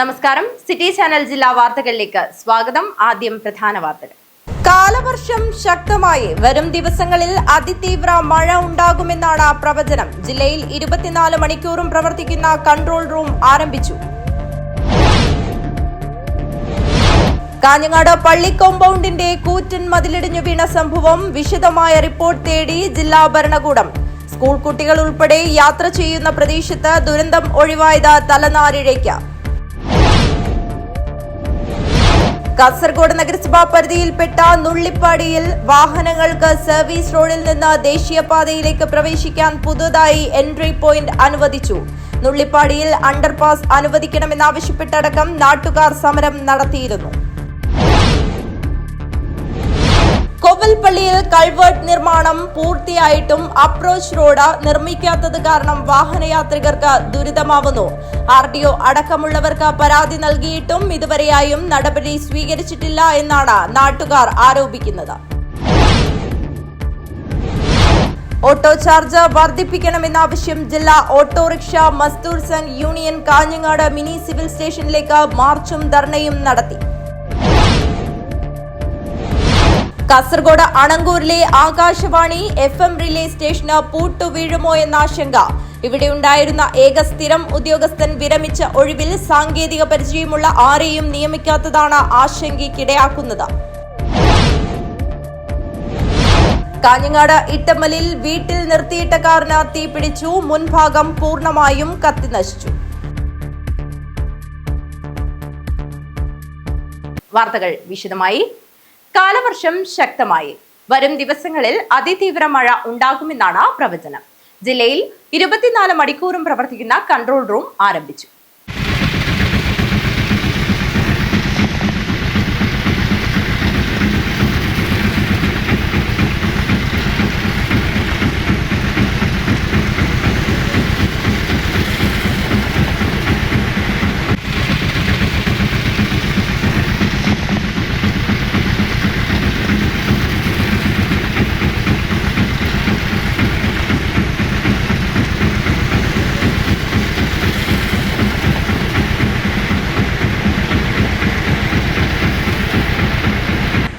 നമസ്കാരം. City channel ജില്ലാ വാർത്തകളിലേക്ക് സ്വാഗതം. ആദ്യം പ്രധാന വാർത്തകൾ. കാലവർഷം ശക്തമായി വരും ദിവസങ്ങളിൽ അതിതീവ്ര മഴ ഉണ്ടാകുമെന്നാണ് പ്രവചനം. ജില്ലയിൽ 24 മണിക്കൂറും പ്രവർത്തിക്കുന്ന കൺട്രോൾ റൂം ആരംഭിച്ചു. കാഞ്ഞങ്ങാട് പള്ളി കോമ്പൗണ്ടിന്റെ കൂറ്റൻ മതിലിടിഞ്ഞു വീണ സംഭവം വിശദമായ റിപ്പോർട്ട് തേടി ജില്ലാ ഭരണകൂടം. സ്കൂൾ കുട്ടികൾ ഉൾപ്പെടെ യാത്ര ചെയ്യുന്ന പ്രദേശത്ത് ദുരന്തം ഒഴിവായത് തലനാരിഴയ്ക്ക്. കാസർഗോഡ് നഗരസഭാ പരിധിയിൽപ്പെട്ട നുള്ളിപ്പാടിയിൽ വാഹനങ്ങൾക്ക് സർവീസ് റോഡിൽ നിന്ന് ദേശീയപാതയിലേക്ക് പ്രവേശിക്കാൻ പുതുതായി എൻട്രി പോയിന്റ് അനുവദിച്ചു. നുള്ളിപ്പാടിയിൽ അണ്ടർപാസ് അനുവദിക്കണമെന്നാവശ്യപ്പെട്ടടക്കം നാട്ടുകാർ സമരം നടത്തിയിരുന്നു. കോവൽപ്പള്ളിയിൽ കൾവേർട്ട് നിർമ്മാണം പൂർത്തിയായിട്ടും അപ്രോച്ച് റോഡ് നിർമ്മിക്കാത്തത് കാരണം വാഹനയാത്രികർക്ക് ദുരിതമാവുന്നു. RDO അടക്കമുള്ളവർക്ക് പരാതി നൽകിയിട്ടും ഇതുവരെയായും നടപടി സ്വീകരിച്ചിട്ടില്ല എന്നാണ് നാട്ടുകാർ ആരോപിക്കുന്നത്. ഓട്ടോ ചാർജ് വർദ്ധിപ്പിക്കണമെന്ന ആവശ്യം ജില്ലാ autorickshaw Mazdoor Sangh union Kanhangad mini civil സ്റ്റേഷനിലേക്ക് മാർച്ചും ധർണയും നടത്തി. കാസർഗോഡ് അണങ്കൂരിലെ ആകാശവാണി FM റിലേ സ്റ്റേഷന് പൂട്ടുവീഴുമോ എന്ന ആശങ്ക. ഇവിടെയുണ്ടായിരുന്ന ഏക സ്ഥിരം ഉദ്യോഗസ്ഥൻ വിരമിച്ച ഒഴിവിൽ സാങ്കേതിക പരിചയമുള്ള ആരെയും നിയമിക്കാത്തതാണ് ആശങ്കയ്ക്കിടയാക്കുന്നത്. കാഞ്ഞങ്ങാട് ഇട്ടമ്മലിൽ വീട്ടിൽ നിർത്തിയിട്ട കാറിന് തീപിടിച്ചു. മുൻഭാഗം പൂർണ്ണമായും കത്തിനശിച്ചു. വാർത്തകൾ വിശദമായി. കാലവർഷം ശക്തമായി വരും ദിവസങ്ങളിൽ അതിതീവ്ര മഴ ഉണ്ടാകുമെന്നാണ് പ്രവചനം. ജില്ലയിൽ 24 മണിക്കൂറും പ്രവർത്തിക്കുന്ന കൺട്രോൾ റൂം ആരംഭിച്ചു.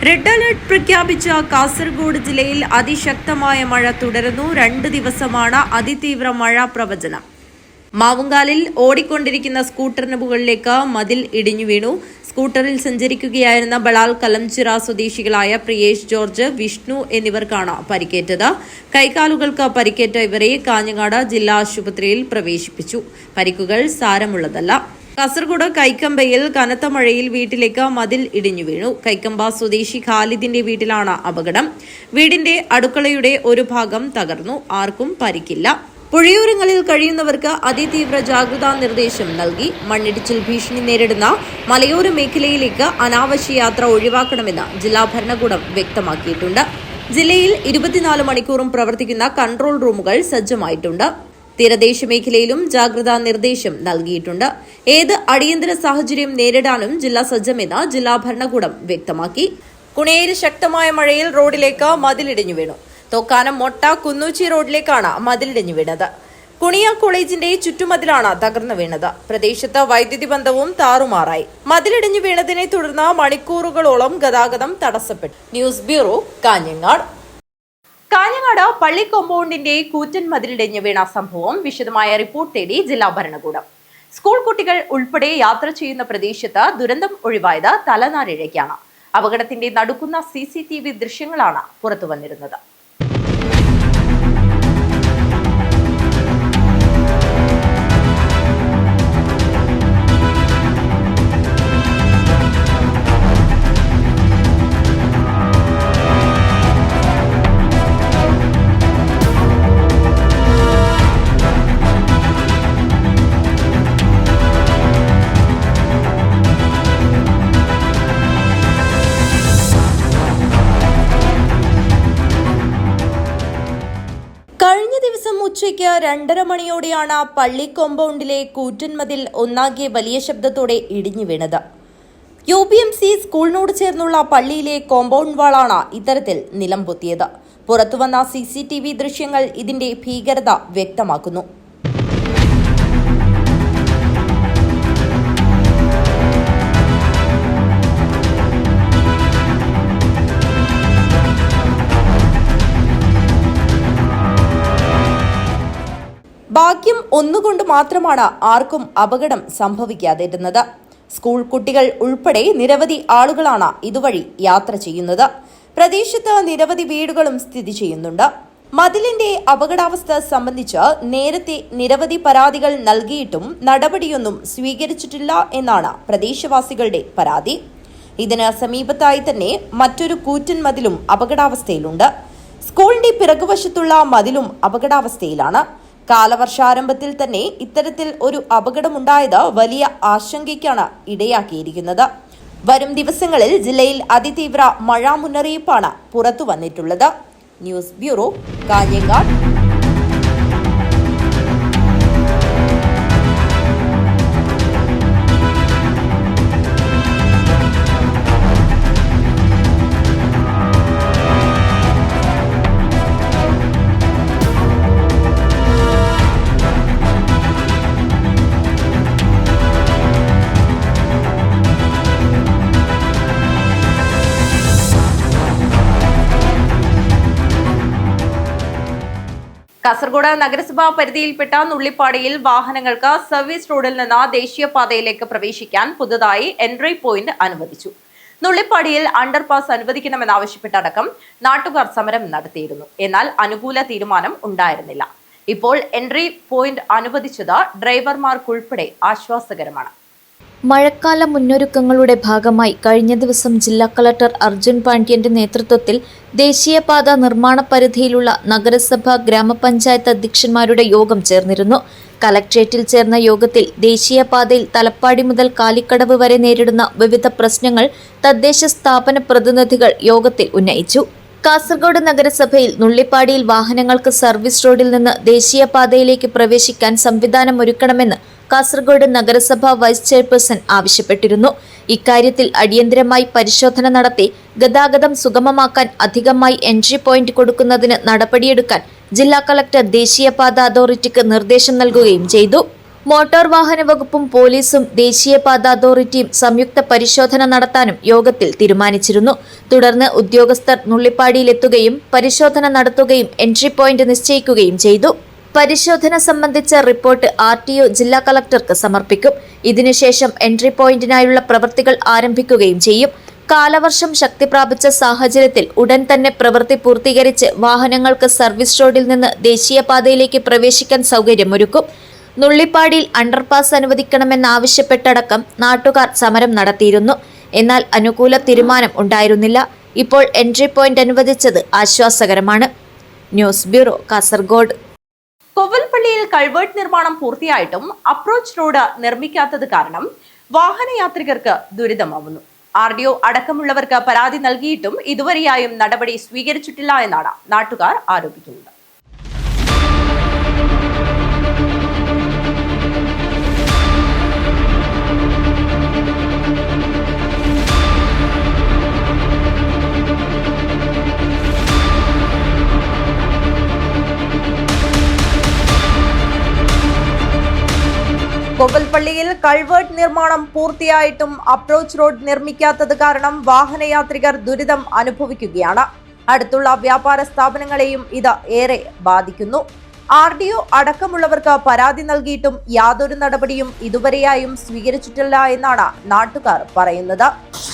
റെഡ് അലർട്ട് പ്രഖ്യാപിച്ച കാസർഗോഡ് ജില്ലയിൽ അതിശക്തമായ മഴ തുടരുന്നു. 2 ദിവസമാണ് അതിതീവ്ര മഴ പ്രവചനം. മാവുങ്കാലിൽ ഓടിക്കൊണ്ടിരിക്കുന്ന സ്കൂട്ടറിന് മുകളിലേക്ക് മതിൽ ഇടിഞ്ഞു വീണു. സ്കൂട്ടറിൽ സഞ്ചരിക്കുകയായിരുന്ന ബളാൽ കലംചിറ സ്വദേശികളായ പ്രിയേഷ് ജോർജ്, വിഷ്ണു എന്നിവർക്കാണ് പരിക്കേറ്റത്. കൈകാലുകൾക്ക് പരിക്കേറ്റ ഇവരെ കാഞ്ഞങ്ങാട് ജില്ലാ ആശുപത്രിയിൽ പ്രവേശിപ്പിച്ചു. പരിക്കുകൾ സാരമുള്ളതല്ല. കാസർഗോഡ് കൈക്കമ്പയിൽ കനത്ത മഴയിൽ വീട്ടിലേക്ക് മതിൽ ഇടിഞ്ഞു വീണു. കൈക്കമ്പ സ്വദേശി ഖാലിദിന്റെ വീട്ടിലാണ് അപകടം. വീടിന്റെ അടുക്കളയുടെ ഒരു ഭാഗം തകർന്നു. ആർക്കും പരിക്കില്ല. പുഴയോരങ്ങളിൽ കഴിയുന്നവർക്ക് അതിതീവ്ര ജാഗ്രതാ നിർദ്ദേശം നൽകി. മണ്ണിടിച്ചിൽ ഭീഷണി നേരിടുന്ന മലയോര മേഖലയിലേക്ക് അനാവശ്യ യാത്ര ഒഴിവാക്കണമെന്ന് ജില്ലാ ഭരണകൂടം വ്യക്തമാക്കിയിട്ടുണ്ട്. ജില്ലയിൽ 24 മണിക്കൂറും പ്രവർത്തിക്കുന്ന കൺട്രോൾ റൂമുകൾ സജ്ജമായിട്ടുണ്ട്. തീരദേശ മേഖലയിലും ജാഗ്രതാ നിർദ്ദേശം നൽകിയിട്ടുണ്ട്. ഏത് അടിയന്തര സാഹചര്യം നേരിടാനും ജില്ല സജ്ജമെന്ന് ജില്ലാ ഭരണകൂടം വ്യക്തമാക്കി. കുണേര് ശക്തമായ മഴയിൽ റോഡിലേക്ക് മതിലിടിഞ്ഞു വീണു. തോക്കാനം മൊട്ട കുന്നൂച്ചി റോഡിലേക്കാണ് മതിലിടിഞ്ഞു വീണത്. കുണിയ കോളേജിന്റെ ചുറ്റുമതിലാണ് തകർന്നു വീണത്. പ്രദേശത്ത് വൈദ്യുതി ബന്ധവും താറുമാറായി. മതിലിടിഞ്ഞു വീണതിനെ തുടർന്ന് മണിക്കൂറുകളോളം ഗതാഗതം തടസ്സപ്പെട്ടു. News bureau, Kanhangad. കാഞ്ഞങ്ങാട് പള്ളി കോമ്പൗണ്ടിന്റെ കൂറ്റൻ മതിലിടിഞ്ഞു വീണ സംഭവം വിശദമായ റിപ്പോർട്ട് തേടി ജില്ലാ ഭരണകൂടം. സ്കൂൾ കുട്ടികൾ ഉൾപ്പെടെ യാത്ര ചെയ്യുന്ന പ്രദേശത്ത് ദുരന്തം ഒഴിവായത് തലനാരിഴയ്ക്കാണ്. അപകടത്തിന്റെ നടുക്കുന്ന CCTV ദൃശ്യങ്ങളാണ് പുറത്തുവന്നിരുന്നത്. ഉച്ചയ്ക്ക് 2:30 മണിയോടെയാണ് പള്ളി കോമ്പൗണ്ടിലെ കൂറ്റൻ മതിൽ ഒന്നാകെ വലിയ ശബ്ദത്തോടെ ഇടിഞ്ഞു വീണത്. UPMC സ്കൂളിനോട് ചേർന്നുള്ള പള്ളിയിലെ കോമ്പൗണ്ട് വാളാണ് ഇത്തരത്തിൽ നിലംപൊത്തിയത്. പുറത്തുവന്ന CCTV ദൃശ്യങ്ങൾ ഇതിന്റെ ഭീകരത വ്യക്തമാക്കുന്നു. ഭാഗ്യം ഒന്നുകൊണ്ട് മാത്രമാണ് ആർക്കും അപകടം സംഭവിക്കാതിരുന്നത്. സ്കൂൾ കുട്ടികൾ ഉൾപ്പെടെ നിരവധി ആളുകളാണ് ഇതുവഴി യാത്ര ചെയ്യുന്നത്. പ്രദേശത്ത് നിരവധി വീടുകളും സ്ഥിതി ചെയ്യുന്നുണ്ട്. മതിലിന്റെ അപകടാവസ്ഥ സംബന്ധിച്ച് നേരത്തെ നിരവധി പരാതികൾ നൽകിയിട്ടും നടപടിയൊന്നും സ്വീകരിച്ചിട്ടില്ല എന്നാണ് പ്രദേശവാസികളുടെ പരാതി. ഇതിന് സമീപത്തായി തന്നെ മറ്റൊരു കൂറ്റൻ മതിലും അപകടാവസ്ഥയിലുണ്ട്. സ്കൂളിന്റെ പിറകുവശത്തുള്ള മതിലും അപകടാവസ്ഥയിലാണ്. കാലവർഷാരംഭത്തിൽ തന്നെ ഇത്തരത്തിൽ ഒരു അപകടമുണ്ടായത് വലിയ ആശങ്കയ്ക്കാണ് ഇടയാക്കിയിരിക്കുന്നത്. വരും ദിവസങ്ങളിൽ ജില്ലയിൽ അതിതീവ്ര മഴ മുന്നറിയിപ്പാണ് പുറത്തു വന്നിട്ടുള്ളത്. News bureau, Kanhangad. കാസർഗോഡ് നഗരസഭാ പരിധിയിൽപ്പെട്ട നുള്ളിപ്പാടിയിൽ വാഹനങ്ങൾക്ക് സർവീസ് റോഡിൽ നിന്ന് ദേശീയപാതയിലേക്ക് പ്രവേശിക്കാൻ പുതുതായി എൻട്രി പോയിന്റ് അനുവദിച്ചു. നുള്ളിപ്പാടിയിൽ അണ്ടർപാസ് അനുവദിക്കണമെന്നാവശ്യപ്പെട്ടടക്കം നാട്ടുകാർ സമരം നടത്തിയിരുന്നു. എന്നാൽ അനുകൂല തീരുമാനം ഉണ്ടായിരുന്നില്ല. ഇപ്പോൾ എൻട്രി പോയിന്റ് അനുവദിച്ചത് ഡ്രൈവർമാർക്കുൾപ്പെടെ ആശ്വാസകരമാണ്. മഴക്കാല മുന്നൊരുക്കങ്ങളുടെ ഭാഗമായി കഴിഞ്ഞ ദിവസം ജില്ലാ കളക്ടർ അർജുൻ പാണ്ഡ്യന്റെ നേതൃത്വത്തിൽ ദേശീയപാത നിർമ്മാണ പരിധിയിലുള്ള നഗരസഭ ഗ്രാമപഞ്ചായത്ത് അധ്യക്ഷന്മാരുടെ യോഗം ചേർന്നിരുന്നു. കലക്ട്രേറ്റിൽ ചേർന്ന യോഗത്തിൽ ദേശീയപാതയിൽ തലപ്പാടി മുതൽ കാലിക്കടവ് വരെ നേരിടുന്ന വിവിധ പ്രശ്നങ്ങൾ തദ്ദേശ സ്ഥാപന പ്രതിനിധികൾ യോഗത്തിൽ ഉന്നയിച്ചു. കാസർഗോഡ് നഗരസഭയിൽ നുള്ളിപ്പാടിയിൽ വാഹനങ്ങൾക്ക് സർവീസ് റോഡിൽ നിന്ന് ദേശീയപാതയിലേക്ക് പ്രവേശിക്കാൻ സംവിധാനമൊരുക്കണമെന്ന് കാസർഗോഡ് നഗരസഭ വൈസ് ചെയർപേഴ്സൺ ആവശ്യപ്പെട്ടിരുന്നു. ഇക്കാര്യത്തിൽ അടിയന്തരമായി പരിശോധന നടത്തി ഗതാഗതം സുഗമമാക്കാൻ അധികമായി എൻട്രി പോയിന്റ് കൊടുക്കുന്നതിന് നടപടിയെടുക്കാൻ ജില്ലാ കളക്ടർ ദേശീയപാത അതോറിറ്റിക്ക് നിർദ്ദേശം നൽകുകയും ചെയ്തു. മോട്ടോർ വാഹന വകുപ്പും പോലീസും ദേശീയപാത അതോറിറ്റിയും സംയുക്ത പരിശോധന നടത്താനും യോഗത്തിൽ തീരുമാനിച്ചിരുന്നു. തുടർന്ന് ഉദ്യോഗസ്ഥർ നുള്ളിപ്പാടിയിലെത്തുകയും പരിശോധന നടത്തുകയും എൻട്രി പോയിന്റ് നിശ്ചയിക്കുകയും ചെയ്തു. പരിശോധന സംബന്ധിച്ച റിപ്പോർട്ട് RTO ജില്ലാ കളക്ടർക്ക് സമർപ്പിക്കും. ഇതിനുശേഷം എൻട്രി പോയിന്റിനായുള്ള പ്രവൃത്തികൾ ആരംഭിക്കുകയും ചെയ്യും. കാലവർഷം ശക്തി പ്രാപിച്ച സാഹചര്യത്തിൽ ഉടൻ തന്നെ പ്രവൃത്തി പൂർത്തീകരിച്ച് വാഹനങ്ങൾക്ക് സർവീസ് റോഡിൽ നിന്ന് ദേശീയപാതയിലേക്ക് പ്രവേശിക്കാൻ സൗകര്യമൊരുക്കും. നുള്ളിപ്പാടിയിൽ അണ്ടർപാസ് അനുവദിക്കണമെന്നാവശ്യപ്പെട്ടടക്കം നാട്ടുകാർ സമരം നടത്തിയിരുന്നു. എന്നാൽ അനുകൂല തീരുമാനം ഉണ്ടായിരുന്നില്ല. ഇപ്പോൾ എൻട്രി പോയിന്റ് അനുവദിച്ചത് ആശ്വാസകരമാണ്. News bureau, Kasaragod. കൊവ്വൽപ്പള്ളിയിൽ കൾവേർട്ട് നിർമ്മാണം പൂർത്തിയായിട്ടും അപ്രോച്ച് റോഡ് നിർമ്മിക്കാത്തത് കാരണം വാഹനയാത്രികർക്ക് ദുരിതമാവുന്നു. RDO അടക്കമുള്ളവർക്ക് പരാതി നൽകിയിട്ടും ഇതുവരെയായും നടപടി സ്വീകരിച്ചിട്ടില്ല എന്നാണ് നാട്ടുകാർ ആരോപിക്കുന്നത്. കൊവ്വൽപ്പള്ളിയിൽ കൾവേർട്ട് നിർമ്മാണം പൂർത്തിയായിട്ടും അപ്രോച്ച് റോഡ് നിർമ്മിക്കാത്തത് കാരണം വാഹനയാത്രികർ ദുരിതം അനുഭവിക്കുകയാണ്. അടുത്തുള്ള വ്യാപാര സ്ഥാപനങ്ങളെയും ഇത് ഏറെ ബാധിക്കുന്നു. RDO അടക്കമുള്ളവർക്ക് പരാതി നൽകിയിട്ടും യാതൊരു നടപടിയും ഇതുവരെയായും സ്വീകരിച്ചിട്ടില്ല എന്നാണ് നാട്ടുകാർ പറയുന്നത്.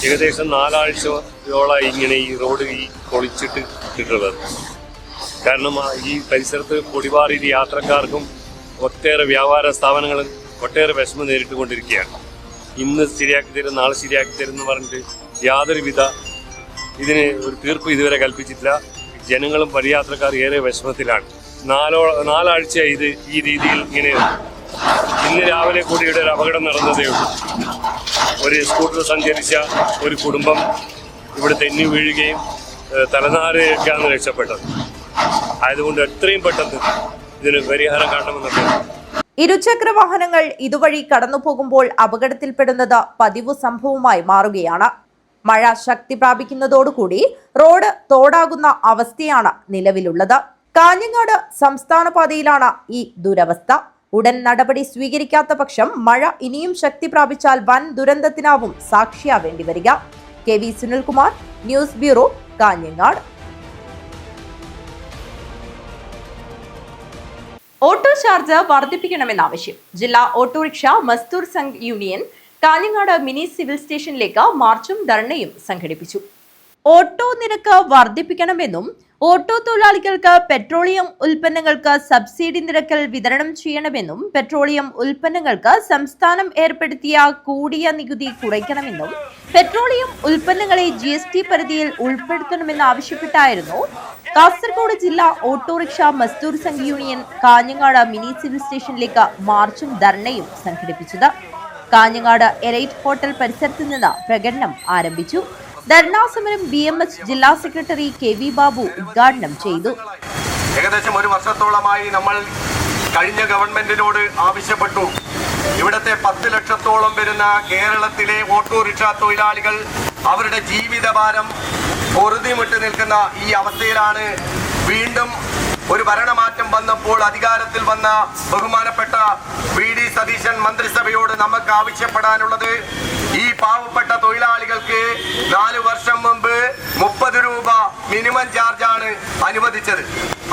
ഏകദേശം 4 ആഴ്ചയോളായി ഇങ്ങനെ ഈ റോഡ് പൊളിച്ചിട്ടുള്ളത്. കാരണം ഈ പരിസരത്ത് പൊടിപാറി യാത്രക്കാർക്കും ഒട്ടേറെ വ്യാപാര സ്ഥാപനങ്ങളും ഒട്ടേറെ വിഷമം നേരിട്ട് കൊണ്ടിരിക്കുകയാണ്. ഇന്ന് ശരിയാക്കി തരും, നാളെ ശരിയാക്കി തരും എന്ന് പറഞ്ഞിട്ട് യാതൊരുവിധ ഇതിന് ഒരു തീർപ്പ് ഇതുവരെ കൽപ്പിച്ചിട്ടില്ല. ജനങ്ങളും പദയാത്രക്കാർ ഏറെ വിഷമത്തിലാണ്. 4 ആഴ്ചയായി ഇത് ഈ രീതിയിൽ ഇങ്ങനെ. ഇന്ന് രാവിലെ കൂടി ഇവിടെ ഒരു അപകടം നടന്നതേ ഉള്ളൂ. ഒരു സ്കൂട്ടർ സഞ്ചരിച്ച ഒരു കുടുംബം ഇവിടെ തെന്നി വീഴുകയും തലനാരൊക്കെയാണ് രക്ഷപ്പെട്ടത്. ആയതുകൊണ്ട് എത്രയും പെട്ടെന്ന് ഇതിന് പരിഹാരം കാണണമെന്നുണ്ട്. ഇരുചക്ര വാഹനങ്ങൾ ഇതുവഴി കടന്നു പോകുമ്പോൾ അപകടത്തിൽപ്പെടുന്നത് പതിവ് സംഭവമായി മാറുകയാണ്. മഴ ശക്തി പ്രാപിക്കുന്നതോടുകൂടി റോഡ് തോടാകുന്ന അവസ്ഥയാണ് നിലവിലുള്ളത്. കാഞ്ഞങ്ങാട് സംസ്ഥാന പാതയിലാണ് ഈ ദുരവസ്ഥ. ഉടൻ നടപടി സ്വീകരിക്കാത്ത പക്ഷം മഴ ഇനിയും ശക്തി പ്രാപിച്ചാൽ വൻ ദുരന്തത്തിനാവും സാക്ഷിയാവേണ്ടി വരിക. KV Sunilkumar, news bureau, Kanhangad. Auto charge വർദ്ധിപ്പിക്കണമെന്ന ആവശ്യം. ജില്ലാ autorickshaw Mazdoor Sangh union Kanhangad mini civil സ്റ്റേഷനിലേക്ക് മാർച്ചും ധർണയും സംഘടിപ്പിച്ചു. ഓട്ടോ നിരക്ക് വർദ്ധിപ്പിക്കണമെന്നും ഓട്ടോ തൊഴിലാളികൾക്ക് പെട്രോളിയം ഉൽപ്പന്നങ്ങൾക്ക് സബ്സിഡി നിരക്കിൽ വിതരണം ചെയ്യണമെന്നും പെട്രോളിയം ഉൽപ്പന്നങ്ങൾക്ക് സംസ്ഥാനം ഏർപ്പെടുത്തിയ കൂടിയ നികുതി കുറയ്ക്കണമെന്നും പെട്രോളിയം ഉൽപ്പന്നങ്ങളെ GST പരിധിയിൽ ഉൾപ്പെടുത്തണമെന്നാവശ്യപ്പെട്ടായിരുന്നു കാസർഗോഡ് ജില്ലാ autorickshaw Mazdoor Sangh union Kanhangad mini civil സ്റ്റേഷനിലേക്ക് മാർച്ചും ധർണയും സംഘടിപ്പിച്ചത്. കാഞ്ഞങ്ങാട് എലൈറ്റ് ഹോട്ടൽ പരിസരത്ത് നിന്ന് പ്രകടനം ആരംഭിച്ചു. ധർണാ സമരം BMS ജില്ലാ സെക്രട്ടറി KV ബാബു ഉദ്ഘാടനം ചെയ്തു. ഏകദേശം ഒരു വർഷത്തോളമായി നമ്മൾ കഴിഞ്ഞ ഗവൺമെന്റിനോട് ആവശ്യപ്പെട്ടു. ഇവിടത്തെ 10 ലക്ഷത്തോളം വരുന്ന കേരളത്തിലെ ഓട്ടോറിക്ഷ തൊഴിലാളികൾ അവരുടെ ജീവിതഭാരം പൊറുതിമുട്ടി നിൽക്കുന്ന ഈ അവസ്ഥയിലാണ് വീണ്ടും ഒരു ഭരണമാറ്റം വന്നപ്പോൾ അധികാരത്തിൽ വന്ന ബഹുമാനപ്പെട്ട VD സതീശൻ മന്ത്രിസഭയോട് നമുക്ക് ആവശ്യപ്പെടാനുള്ളത്, ഈ പാവപ്പെട്ട തൊഴിലാളികൾക്ക് 4 വർഷം മുമ്പ് 30 രൂപ മിനിമം ചാർജാണ് അനുവദിച്ചത്.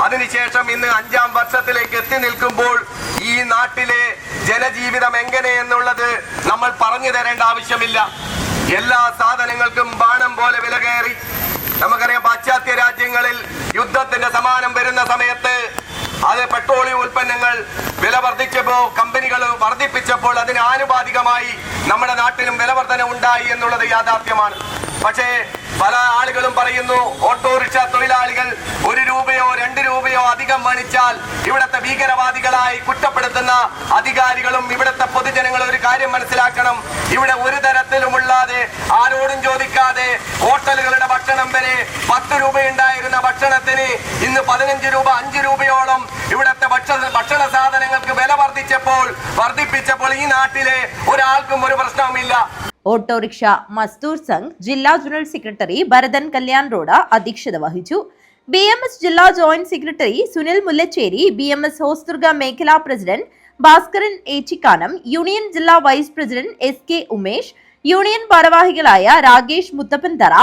അതിനുശേഷം ഇന്ന് 5ാം വർഷത്തിലേക്ക് എത്തി നിൽക്കുമ്പോൾ ഈ നാട്ടിലെ ജനജീവിതം എങ്ങനെയെന്നുള്ളത് നമ്മൾ പറഞ്ഞു തരേണ്ട ആവശ്യമില്ല. എല്ലാ സാധനങ്ങൾക്കും ബാണം പോലെ വില കയറി. നമുക്കറിയാം, പാശ്ചാത്യ രാജ്യങ്ങളിൽ യുദ്ധത്തിന്റെ സമാനം വരുന്ന സമയത്ത് അത് പെട്രോളിയം ഉൽപ്പന്നങ്ങൾ വില വർദ്ധിച്ചപ്പോൾ, കമ്പനികൾ വർദ്ധിപ്പിച്ചപ്പോൾ അതിന് ആനുപാതികമായി നമ്മുടെ നാട്ടിലും വില വർധന ഉണ്ടായി എന്നുള്ളത് യാഥാർത്ഥ്യമാണ്. പക്ഷേ പല ആളുകളും പറയുന്നു, ഓട്ടോറിക്ഷ തൊഴിലാളികൾ 1 രൂപയോ 2 രൂപയോ അധികം മേടിച്ചാൽ ഇവിടുത്തെ ഭീകരവാദികളായി കുറ്റപ്പെടുത്തുന്ന അധികാരികളും ഇവിടുത്തെ പൊതുജനങ്ങൾ ഒരു കാര്യം മനസ്സിലാക്കണം. ഇവിടെ ഒരു തരത്തിലുമുള്ളാതെ ആരോടും ചോദിക്കാതെ ഹോട്ടലുകളുടെ ഭക്ഷണം വരെ 10 രൂപയുണ്ടായിരുന്ന ഭക്ഷണത്തിന് ഇന്ന് 15 രൂപ 5 രൂപയോളം ഇവിടുത്തെ ഭക്ഷണ സാധനങ്ങൾക്ക് വില വർദ്ധിപ്പിച്ചപ്പോൾ ഈ നാട്ടിലെ ഒരാൾക്കും ഒരു പ്രശ്നവുമില്ല. ഓട്ടോറിക്ഷ മസ്ദൂർ സംഘ് ജില്ലാ general secretary Bharathan Kalyan road അധ്യക്ഷത വഹിച്ചു. BMS ജില്ലാ joint secretary Sunil Mullachery, BMS Hosdurg മേഖലാ പ്രസിഡന്റ് ഭാസ്കരൻ ഏച്ചിക്കാനം, യൂണിയൻ ജില്ലാ vice president SK Umesh, union ഭാരവാഹികളായ രാകേഷ് മുത്തപ്പൻതറ,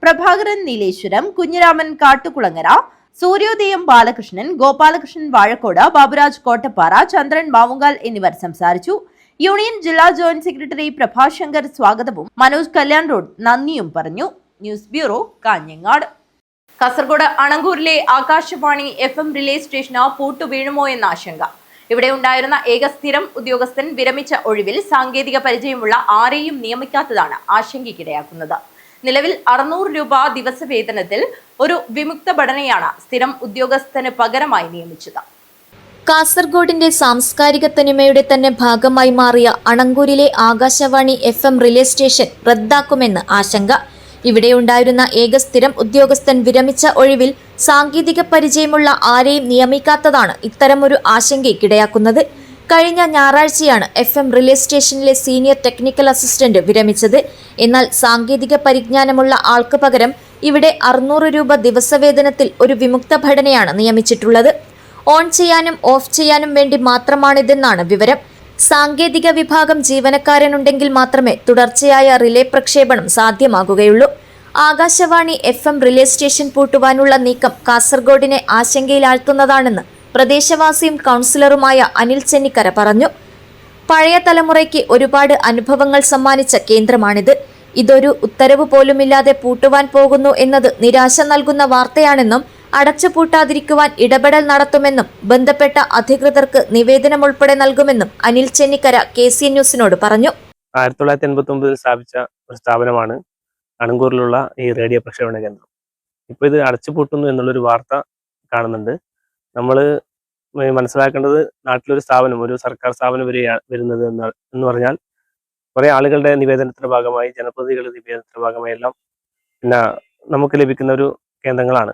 പ്രഭാകരൻ നീലേശ്വരം, കുഞ്ഞിരാമൻ കാട്ടുകുളങ്ങര, സൂര്യോദയം ബാലകൃഷ്ണൻ, ഗോപാലകൃഷ്ണൻ വാഴക്കോട്, ബാബുരാജ് കോട്ടപ്പാറ, ചന്ദ്രൻ മാവുങ്കാൽ എന്നിവർ സംസാരിച്ചു. യൂണിയൻ ജില്ലാ ജോയിന്റ് സെക്രട്ടറി പ്രഭാശങ്കർ സ്വാഗതവും മനോജ് കല്യാൺ റോഡ് നന്ദിയും പറഞ്ഞു. News bureau, Kanhangad. കാസർഗോഡ് അണങ്കൂരിലെ ആകാശവാണി FM റിലേ സ്റ്റേഷന് പൂട്ടു വീഴുമോ എന്ന ആശങ്ക. ഇവിടെ ഉണ്ടായിരുന്ന ഏക സ്ഥിരം ഉദ്യോഗസ്ഥൻ വിരമിച്ച ഒഴിവിൽ സാങ്കേതിക പരിചയമുള്ള ആരെയും നിയമിക്കാത്തതാണ് ആശങ്കയ്ക്കിടയാക്കുന്നത്. നിലവിൽ 600 രൂപ ദിവസവേതനത്തിൽ ഒരു വിമുക്ത ഭടനെയാണ് സ്ഥിരം ഉദ്യോഗസ്ഥന് പകരമായി നിയമിച്ചത്. കാസർഗോഡിന്റെ സാംസ്കാരിക തനിമയുടെ തന്നെ ഭാഗമായി മാറിയ അണങ്കൂരിലെ ആകാശവാണി FM റിലേ സ്റ്റേഷൻ റദ്ദാക്കുമെന്ന് ആശങ്ക. ഇവിടെയുണ്ടായിരുന്ന ഏക സ്ഥിരം ഉദ്യോഗസ്ഥൻ വിരമിച്ച ഒഴിവിൽ സാങ്കേതിക പരിചയമുള്ള ആരെയും നിയമിക്കാത്തതാണ് ഇത്തരമൊരു ആശങ്കയ്ക്കിടയാക്കുന്നത്. കഴിഞ്ഞ ഞായറാഴ്ചയാണ് FM റിലേ സ്റ്റേഷനിലെ സീനിയർ ടെക്നിക്കൽ അസിസ്റ്റന്റ് വിരമിച്ചത്. എന്നാൽ സാങ്കേതിക പരിജ്ഞാനമുള്ള ആൾക്ക് പകരം ഇവിടെ 600 രൂപ ദിവസവേതനത്തിൽ ഒരു വിമുക്ത ഭടനെയാണ് നിയമിച്ചിട്ടുള്ളത്. ഓൺ ചെയ്യാനും ഓഫ് ചെയ്യാനും വേണ്ടി മാത്രമാണിതെന്നാണ് വിവരം. സാങ്കേതിക വിഭാഗം ജീവനക്കാരനുണ്ടെങ്കിൽ മാത്രമേ തുടർച്ചയായ റിലേ പ്രക്ഷേപണം സാധ്യമാകുകയുള്ളൂ. ആകാശവാണി FM റിലേ സ്റ്റേഷൻ പൂട്ടുവാനുള്ള നീക്കം കാസർഗോഡിനെ ആശങ്കയിലാഴ്ത്തുന്നതാണെന്ന് പ്രദേശവാസിയും കൗൺസിലറുമായ അനിൽ ചെന്നിക്കര പറഞ്ഞു. പഴയ തലമുറയ്ക്ക് ഒരുപാട് അനുഭവങ്ങൾ സമ്മാനിച്ച കേന്ദ്രമാണിത്. ഇതൊരു ഉത്തരവ് പോലുമില്ലാതെ പൂട്ടുവാൻ പോകുന്നു എന്നത് നിരാശ നൽകുന്ന വാർത്തയാണെന്നും അടച്ചുപൂട്ടാതിരിക്കുവാൻ ഇടപെടൽ നടത്തുമെന്നും ബന്ധപ്പെട്ട അധികൃതർക്ക് നിവേദനം ഉൾപ്പെടെ നൽകുമെന്നും അനിൽ ചെന്നിക്കര KCN ന്യൂസിനോട് പറഞ്ഞു. 1989 സ്ഥാപിച്ച ഒരു സ്ഥാപനമാണ് അണങ്കൂറിലുള്ള ഈ റേഡിയോ പ്രക്ഷേപണ കേന്ദ്രം. ഇപ്പോൾ ഇത് അടച്ചുപൂട്ടുന്നു എന്നുള്ളൊരു വാർത്ത കാണുന്നുണ്ട്. നമ്മൾ മനസ്സിലാക്കേണ്ടത്, നാട്ടിലൊരു സ്ഥാപനം, ഒരു സർക്കാർ സ്ഥാപനം വരുന്നത് എന്ന് പറഞ്ഞാൽ കുറേ ആളുകളുടെ നിവേദനത്തിന്റെ ഭാഗമായി, ജനപ്രതിനിധികളുടെ നിവേദനത്തിന്റെ ഭാഗമായി എല്ലാം പിന്നെ നമുക്ക് ലഭിക്കുന്ന ഒരു കേന്ദ്രങ്ങളാണ്.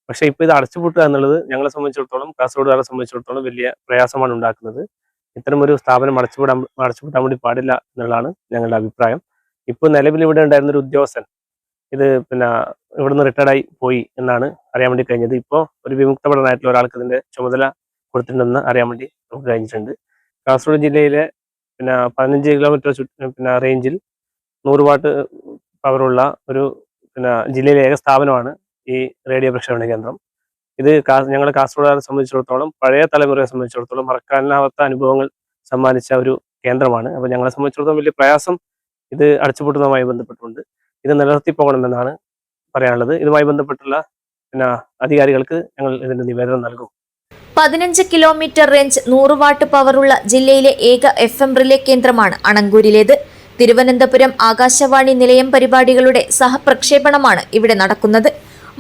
പക്ഷെ ഇപ്പോൾ ഇത് അടച്ചുപൂട്ടുക എന്നുള്ളത് ഞങ്ങളെ സംബന്ധിച്ചിടത്തോളം, കാസർഗോഡുകാരെ സംബന്ധിച്ചിടത്തോളം വലിയ പ്രയാസമാണ് ഉണ്ടാക്കുന്നത്. ഇത്തരം ഒരു സ്ഥാപനം അടച്ചുപൂട്ടാൻ വേണ്ടി പാടില്ല എന്നുള്ളതാണ് ഞങ്ങളുടെ അഭിപ്രായം. ഇപ്പോൾ നിലവിൽ ഇവിടെ ഉണ്ടായിരുന്ന ഒരു ഉദ്യോഗസ്ഥൻ ഇത് പിന്നെ ഇവിടുന്ന് റിട്ടയർഡായി പോയി എന്നാണ് അറിയാൻ വേണ്ടി കഴിഞ്ഞത്. ഇപ്പോൾ ഒരു വിമുക്തഭടനായിട്ടുള്ള ഒരാൾക്ക് ഇതിന്റെ ചുമതല കൊടുത്തിട്ടുണ്ടെന്ന് അറിയാൻ വേണ്ടി നമുക്ക് കഴിഞ്ഞിട്ടുണ്ട്. കാസർഗോഡ് ജില്ലയിലെ 15 കിലോമീറ്റർ റേഞ്ചിൽ 100 വാട്ട് പവറുള്ള ഒരു ജില്ലയിലെ ഏക സ്ഥാപനമാണ് ഈ റേഡിയോ പ്രക്ഷേപണ കേന്ദ്രം. ഇത് ഞങ്ങൾ കാസർഗോഡുകാരെ സംബന്ധിച്ചിടത്തോളം, പഴയ തലമുറയെ സംബന്ധിച്ചിടത്തോളം മറക്കാനാവാത്ത അനുഭവങ്ങൾ സമ്മാനിച്ച ഒരു കേന്ദ്രമാണ്. അപ്പോൾ ഞങ്ങളെ സംബന്ധിച്ചിടത്തോളം വലിയ പ്രയാസം ഇത് അടച്ചുപൂട്ടുന്നതുമായി ബന്ധപ്പെട്ടുകൊണ്ട് ഇത് നിലനിർത്തി പോകണമെന്നാണ് പറയാനുള്ളത്. ഇതുമായി ബന്ധപ്പെട്ടുള്ള അധികാരികൾക്ക് ഞങ്ങൾ ഇതിന്റെ നിവേദനം നൽകും. 15 കിലോമീറ്റർ റേഞ്ച് 100 വാട്ട് പവറുള്ള ജില്ലയിലെ ഏക FM റിലേ കേന്ദ്രമാണ് അണങ്കൂരിലേത്. തിരുവനന്തപുരം ആകാശവാണി നിലയം പരിപാടികളുടെ സഹപ്രക്ഷേപണമാണ് ഇവിടെ നടക്കുന്നത്.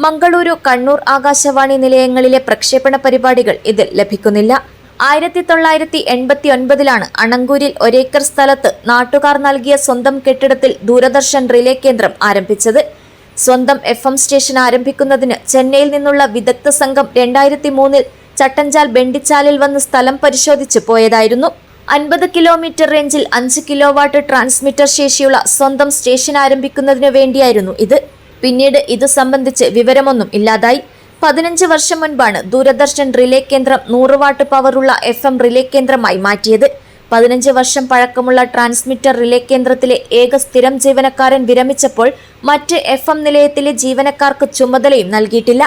മംഗളൂരു, കണ്ണൂർ ആകാശവാണി നിലയങ്ങളിലെ പ്രക്ഷേപണ പരിപാടികൾ ഇതിൽ ലഭിക്കുന്നില്ല. 1989 അണങ്കൂരിൽ ഒരേക്കർ സ്ഥലത്ത് നാട്ടുകാർ നൽകിയ സ്വന്തം കെട്ടിടത്തിൽ ദൂരദർശൻ റിലേ കേന്ദ്രം ആരംഭിച്ചത്. സ്വന്തം FM സ്റ്റേഷൻ ആരംഭിക്കുന്നതിന് ചെന്നൈയിൽ നിന്നുള്ള വിദഗ്ധ സംഘം 2003 ചട്ടഞ്ചാൽ ബെണ്ടിച്ചാലിൽ വന്ന് സ്ഥലം പരിശോധിച്ച് പോയതായിരുന്നു. 50 കിലോമീറ്റർ റേഞ്ചിൽ 5 കിലോ വാട്ട് ട്രാൻസ്മിറ്റർ ശേഷിയുള്ള സ്വന്തം സ്റ്റേഷൻ ആരംഭിക്കുന്നതിനു വേണ്ടിയായിരുന്നു ഇത്. പിന്നീട് ഇത് സംബന്ധിച്ച് വിവരമൊന്നും ഇല്ലാതായി. 15 വർഷം മുൻപാണ് ദൂരദർശൻ റിലേ കേന്ദ്രം 100 വാട്ട് പവറുള്ള FM റിലേ കേന്ദ്രമായി മാറ്റിയത്. 15 വർഷം പഴക്കമുള്ള ട്രാൻസ്മിറ്റർ റിലേ കേന്ദ്രത്തിലെ ഏക സ്ഥിരം ജീവനക്കാരൻ വിരമിച്ചപ്പോൾ മറ്റ് FM നിലയത്തിലെ ജീവനക്കാർക്ക് ചുമതലയും നൽകിയിട്ടില്ല.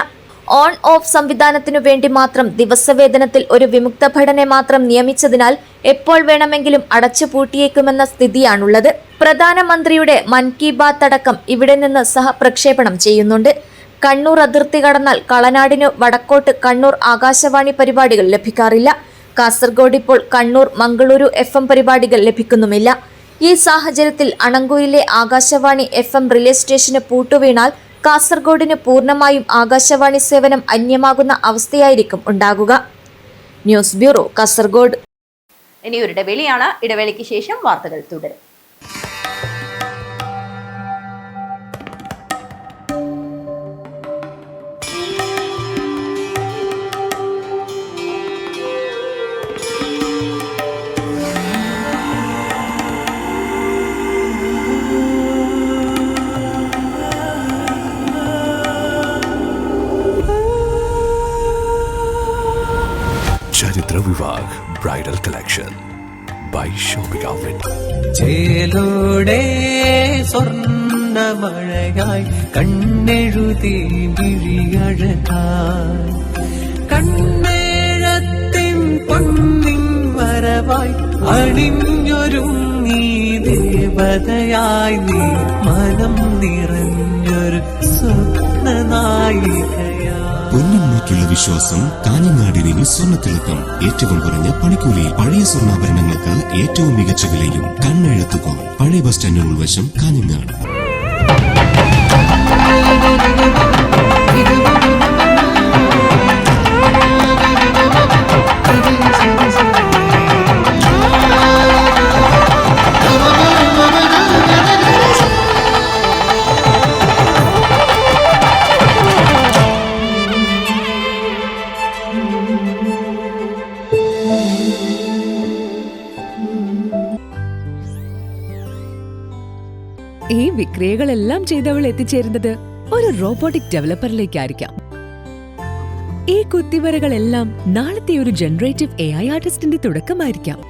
ഓൺ ഓഫ് സംവിധാനത്തിനു വേണ്ടി മാത്രം ദിവസവേതനത്തിൽ ഒരു വിമുക്ത ഭടനെ മാത്രം നിയമിച്ചതിനാൽ എപ്പോൾ വേണമെങ്കിലും അടച്ചുപൂട്ടിയേക്കുമെന്ന സ്ഥിതിയാണുള്ളത്. പ്രധാനമന്ത്രിയുടെ മൻ കി ബാത്ത് അടക്കം ഇവിടെ നിന്ന് സഹപ്രക്ഷേപണം ചെയ്യുന്നുണ്ട്. കണ്ണൂർ അതിർത്തി കടന്നാൽ കളനാടിനു വടക്കോട്ട് കണ്ണൂർ ആകാശവാണി പരിപാടികൾ ലഭിക്കാറില്ല. കാസർഗോഡ് ഇപ്പോൾ കണ്ണൂർ, മംഗളൂരു FM പരിപാടികൾ ലഭിക്കുന്നുമില്ല. ഈ സാഹചര്യത്തിൽ അണങ്കൂരിലെ ആകാശവാണി FM റിലേ സ്റ്റേഷന് പൂട്ടുവീണാൽ കാസർഗോഡിന് പൂർണ്ണമായും ആകാശവാണി സേവനം അന്യമാകുന്ന അവസ്ഥയായിരിക്കും ഉണ്ടാകുക. News bureau, Kasaragod. ഇനി ഒരു ഇടവേളയാണ്. ഇടവേളയ്ക്ക് ശേഷം വാർത്തകൾ തുടരും. ചരിത്ര Vivah bridal collection by shopping outlet. ചേലോടെ സ്വർണ്ണമഴയായി കണ്ണെഴുതി വിഴിയഴകായി കണ്ണേഴത്തിൻ പൊന്നിൻ വരവായി അണിഞ്ഞൊരുങ്ങി ദേവതയായി നീ മനം നിറഞ്ഞൊരു സ്വപ്നനായികയായി. പൊന്നിന്മേറ്റുള്ള വിശ്വാസം കാഞ്ഞങ്ങാടിന് സ്വർണ്ണത്തിളക്കം. ഏറ്റവും കുറഞ്ഞ പണിക്കൂലിയിൽ പഴയ സ്വർണ്ണാഭരണങ്ങൾക്ക് ഏറ്റവും മികച്ച വിലയും. കണ്ണെഴുത്തുകോ പഴയ ബസ് സ്റ്റാൻഡിന് ഉൾവശം, കാഞ്ഞങ്ങാട്. ഈ വിക്രിയകളെല്ലാം ചെയ്തവൾ എത്തിച്ചേരുന്നത് ഒരു റോബോട്ടിക് ഡെവലപ്പറിലേക്കായിരിക്കാം. ഈ കുത്തിവരകളെല്ലാം നാളത്തെ ഒരു ജനറേറ്റീവ് AI ആർട്ടിസ്റ്റിന്റെ തുടക്കമായിരിക്കാം.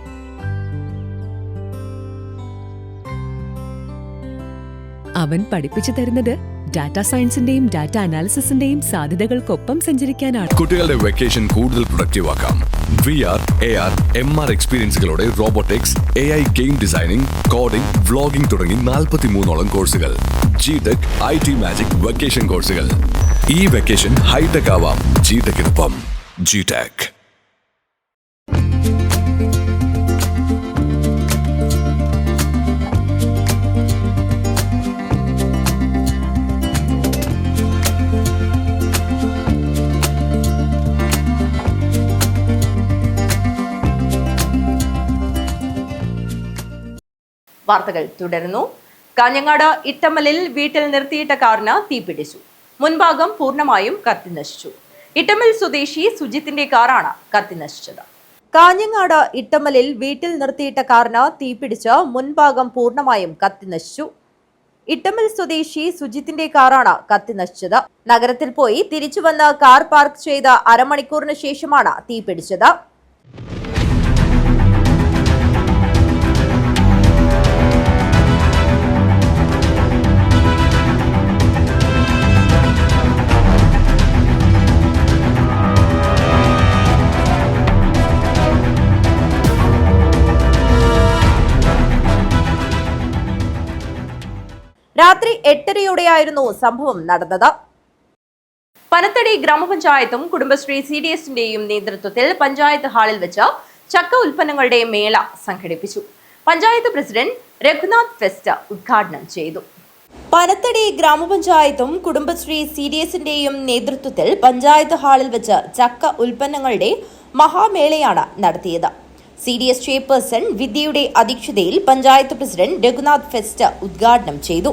അവൻ പഠിപ്പിച്ചു തരുന്നത് ഡാറ്റാ സയൻസിന്റെയും ഡാറ്റ അനാലിസിസിന്റെയും സാധ്യതകൾക്കൊപ്പം സഞ്ചരിക്കാനാണ്. കുട്ടികളുടെ വെക്കേഷൻ കൂടുതൽ പ്രൊഡക്റ്റീവ് ആക്കാം. VR, AR, MR എക്സ്പീരിയൻസുകളോടെ robotics, AI game designing, coding, vlogging തുടങ്ങി 43ഓളം കോഴ്സുകൾ. GTech, IT മാജിക് വെക്കേഷൻ കോഴ്സുകൾ. ഈ വെക്കേഷൻ ഹൈടെക് ആവാം GTechനൊപ്പം. GTech. വാർത്തകൾ തുടരുന്നു. കാഞ്ഞങ്ങാട് ഇട്ടമ്മലിൽ വീട്ടിൽ നിർത്തിയിട്ട കാറിന് തീപിടിച്ചു. മുൻഭാഗം പൂർണ്ണമായും കത്തിനശിച്ചു. ഇട്ടമ്മൽ സ്വദേശി സുജിത്തിന്റെ കാറാണ് കത്തിനശിച്ചത്. കാഞ്ഞങ്ങാട് ഇട്ടമ്മലിൽ വീട്ടിൽ നിർത്തിയിട്ട കാറിന് തീപിടിച്ച് മുൻഭാഗം പൂർണ്ണമായും കത്തിനശിച്ചു. ഇട്ടമ്മൽ സ്വദേശി സുജിത്തിന്റെ കാറാണ് കത്തിനശിച്ചത്. നഗരത്തിൽ പോയി തിരിച്ചു വന്ന് കാർ പാർക്ക് ചെയ്ത അരമണിക്കൂറിന് ശേഷമാണ് തീപിടിച്ചത്. 8:30യോടെയായിരുന്നു സംഭവം നടന്നത്. പനത്തടി ഗ്രാമപഞ്ചായത്തും കുടുംബശ്രീ CDSന്റെയും നേതൃത്വത്തിൽ പഞ്ചായത്ത് ഹാളിൽ വെച്ച് ചക്ക ഉൽപ്പന്നങ്ങളുടെ മേള സംഘടിപ്പിച്ചു. പഞ്ചായത്ത് പ്രസിഡന്റ് രഘുനാഥ് ഫെസ്റ്റ് ഉദ്ഘാടനം ചെയ്തു. പനത്തടി ഗ്രാമപഞ്ചായത്തും കുടുംബശ്രീ CDSന്റെയും നേതൃത്വത്തിൽ പഞ്ചായത്ത് ഹാളിൽ വെച്ച് ചക്ക ഉൽപ്പന്നങ്ങളുടെ മഹാമേളയാണ് നടത്തിയത്. CDS ചെയർപേഴ്സൺ വിദ്യയുടെ അധ്യക്ഷതയിൽ പഞ്ചായത്ത് പ്രസിഡന്റ് രഘുനാഥ് ഫെസ്റ്റ് ഉദ്ഘാടനം ചെയ്തു.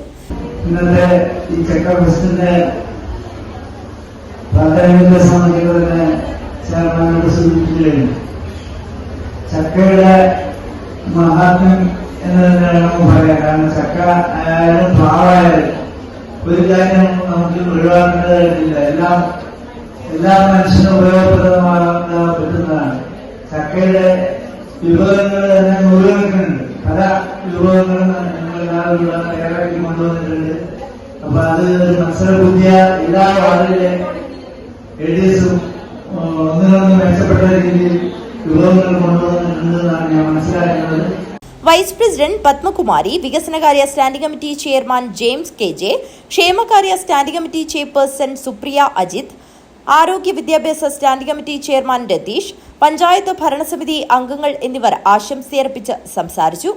ചക്കയുടെ മഹാത്മ്യം എന്ന് തന്നെയാണ് നമുക്ക് പറയാം. കാരണം ചക്ക ആയാലും പ്ലാവായാലും ഒരു കാര്യം നമുക്ക് ഒഴിവാക്കേണ്ടതായിട്ടില്ല. എല്ലാ മനുഷ്യനും ഉപയോഗപ്രദമാകാൻ പറ്റുന്നതാണ്. ചക്കയുടെ വിഭവങ്ങൾ തന്നെ നൂറുകണക്കിനുണ്ട്. പല വിഭവങ്ങളും ഞങ്ങളെല്ലാവരും തയ്യാറാക്കി കൊണ്ടുവന്നിട്ടുണ്ട്. അപ്പൊ അത് ഒരു മത്സരബുദ്ധിയ എല്ലാ വാർഡിലെ ADSും ഒന്നിനൊന്ന് മെച്ചപ്പെട്ട രീതിയിൽ വിഭവങ്ങൾ കൊണ്ടുവന്നിട്ടുണ്ടെന്നാണ് ഞാൻ മനസ്സിലാക്കുന്നത്. വൈസ് പ്രസിഡന്റ് പത്മകുമാരി, വികസനകാര്യ standing committee chairman James KJ, ക്ഷേമകാര്യ standing committee chairperson Supriya Ajith, ആരോഗ്യ വിദ്യാഭ്യാസ standing committee chairman Ratheesh, panchayat ഭരണസമിതി അംഗങ്ങൾ എന്നിവർ ആശംസയർപ്പിച്ച് സംസാരിച്ചു.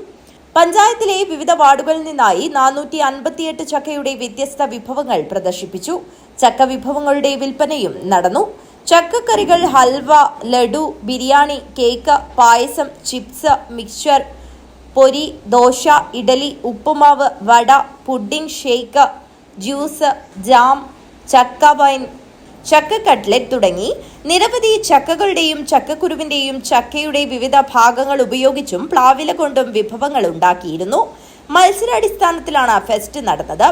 പഞ്ചായത്തിലെ വിവിധ വാർഡുകളിൽ നിന്നായി 458 ചക്കയുടെ വ്യത്യസ്ത വിഭവങ്ങൾ പ്രദർശിപ്പിച്ചു. ചക്ക വിഭവങ്ങളുടെ വിൽപ്പനയും നടന്നു. ചക്കക്കറികൾ, ഹൽവ, ലഡു, ബിരിയാണി, കേക്ക്, പായസം, ചിപ്സ്, മിക്സ്ചർ, പൊരി, ദോശ, ഇഡലി, ഉപ്പുമാവ്, വട, പുഡിംഗ്, ഷേക്ക്, ജ്യൂസ്, ജാം, ചക്ക വൈൻ, ചക്ക കട്ട്ലറ്റ് തുടങ്ങി നിരവധി ചക്കകളുടെയും ചക്കക്കുരുവിന്റെയും ചക്കയുടെ വിവിധ ഭാഗങ്ങൾ ഉപയോഗിച്ചും പ്ലാവില കൊണ്ടും വിഭവങ്ങൾ ഉണ്ടാക്കിയിരുന്നു. മത്സരാടിസ്ഥാനത്തിലാണ് ഫെസ്റ്റ് നടന്നത്.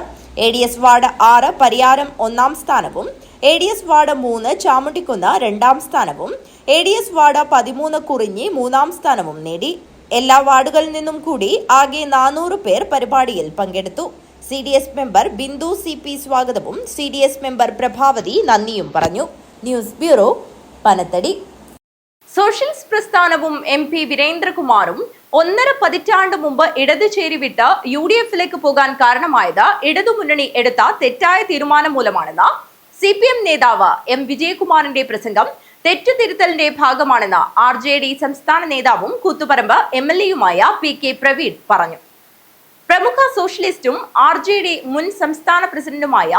ADS വാർഡ് 6 പരിയാരം 1ാം സ്ഥാനവും, ADS വാർഡ് 3 ചാമുണ്ടിക്കുന്ന് 2ാം സ്ഥാനവും, ADS വാർഡ് 13 കുറിഞ്ഞി 3ാം സ്ഥാനവും നേടി. എല്ലാ വാർഡുകളിൽ നിന്നും കൂടി ആകെ 400 പേർ പരിപാടിയിൽ പങ്കെടുത്തു. CDS മെമ്പർ ബിന്ദു CP സ്വാഗതവും CDS മെമ്പർ പ്രഭാവതി നന്ദിയും പറഞ്ഞു. News bureau, Panathady. സോഷ്യലിസ്റ്റ് പ്രസ്ഥാനവും MP വീരേന്ദ്രകുമാറും 1.5 പതിറ്റാണ്ട് മുമ്പ് ഇടതു ചേരിവിട്ട് UDFിലേക്ക് പോകാൻ കാരണമായത് ഇടതുമുന്നണി എടുത്ത തെറ്റായ തീരുമാനം മൂലമാണെന്ന് CPM നേതാവ് M വിജയകുമാറിന്റെ പ്രസംഗം തെറ്റുതിരുത്തലിന്റെ ഭാഗമാണെന്ന് RJD സംസ്ഥാന നേതാവും കൂത്തുപറമ്പ് MLAയുമായ PK പ്രവീൺ പറഞ്ഞു. പ്രമുഖ സോഷ്യലിസ്റ്റും RJD മുൻ സംസ്ഥാന പ്രസിഡന്റുമായ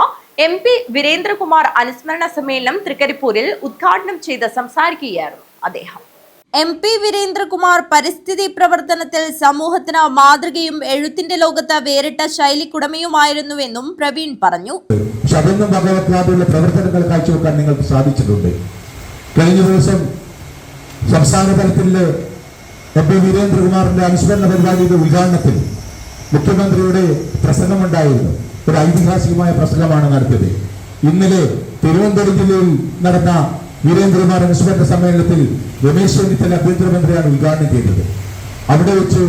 MP വീരേന്ദ്രകുമാർ അനുസ്മരണ സമ്മേളനം തൃക്കരിപ്പൂരിൽ ഉദ്ഘാടനം ചെയ്ത് സംസാരിക്കുകയായിരുന്നു അദ്ദേഹം. MP വീരേന്ദ്രകുമാർ പരിസ്ഥിതി പ്രവർത്തനത്തിൽ സമൂഹത്തിന് മാതൃകയും എഴുത്തിന്റെ ലോകത്ത് വേറിട്ട ശൈലിക്കുടമയുമായിരുന്നുവെന്നും പ്രവീൺ പറഞ്ഞു. അതൊന്നും ഭഗവത്വാദിയുള്ള പ്രവർത്തനങ്ങൾ കാഴ്ചവെക്കാൻ നിങ്ങൾക്ക് സാധിച്ചിട്ടുണ്ട്. കഴിഞ്ഞ ദിവസം സംസ്ഥാന തലത്തിൽ MP വീരേന്ദ്രകുമാറിന്റെ അനുസ്മരണ പരിപാടിയുടെ ഉദ്ഘാടനത്തിൽ മുഖ്യമന്ത്രിയുടെ പ്രസംഗമുണ്ടായിരുന്നു. ഒരു ഐതിഹാസികമായ പ്രസംഗമാണ് നടത്തിയത്. ഇന്നലെ തിരുവനന്തപുരം ജില്ലയിൽ നടന്ന വീരേന്ദ്രകുമാർ അനുസ്മരണ സമ്മേളനത്തിൽ രമേശ് ചെന്നിത്തല ആഭ്യന്തരമന്ത്രിയാണ് ഉദ്ഘാടനം ചെയ്തത്. അവിടെ വെച്ച്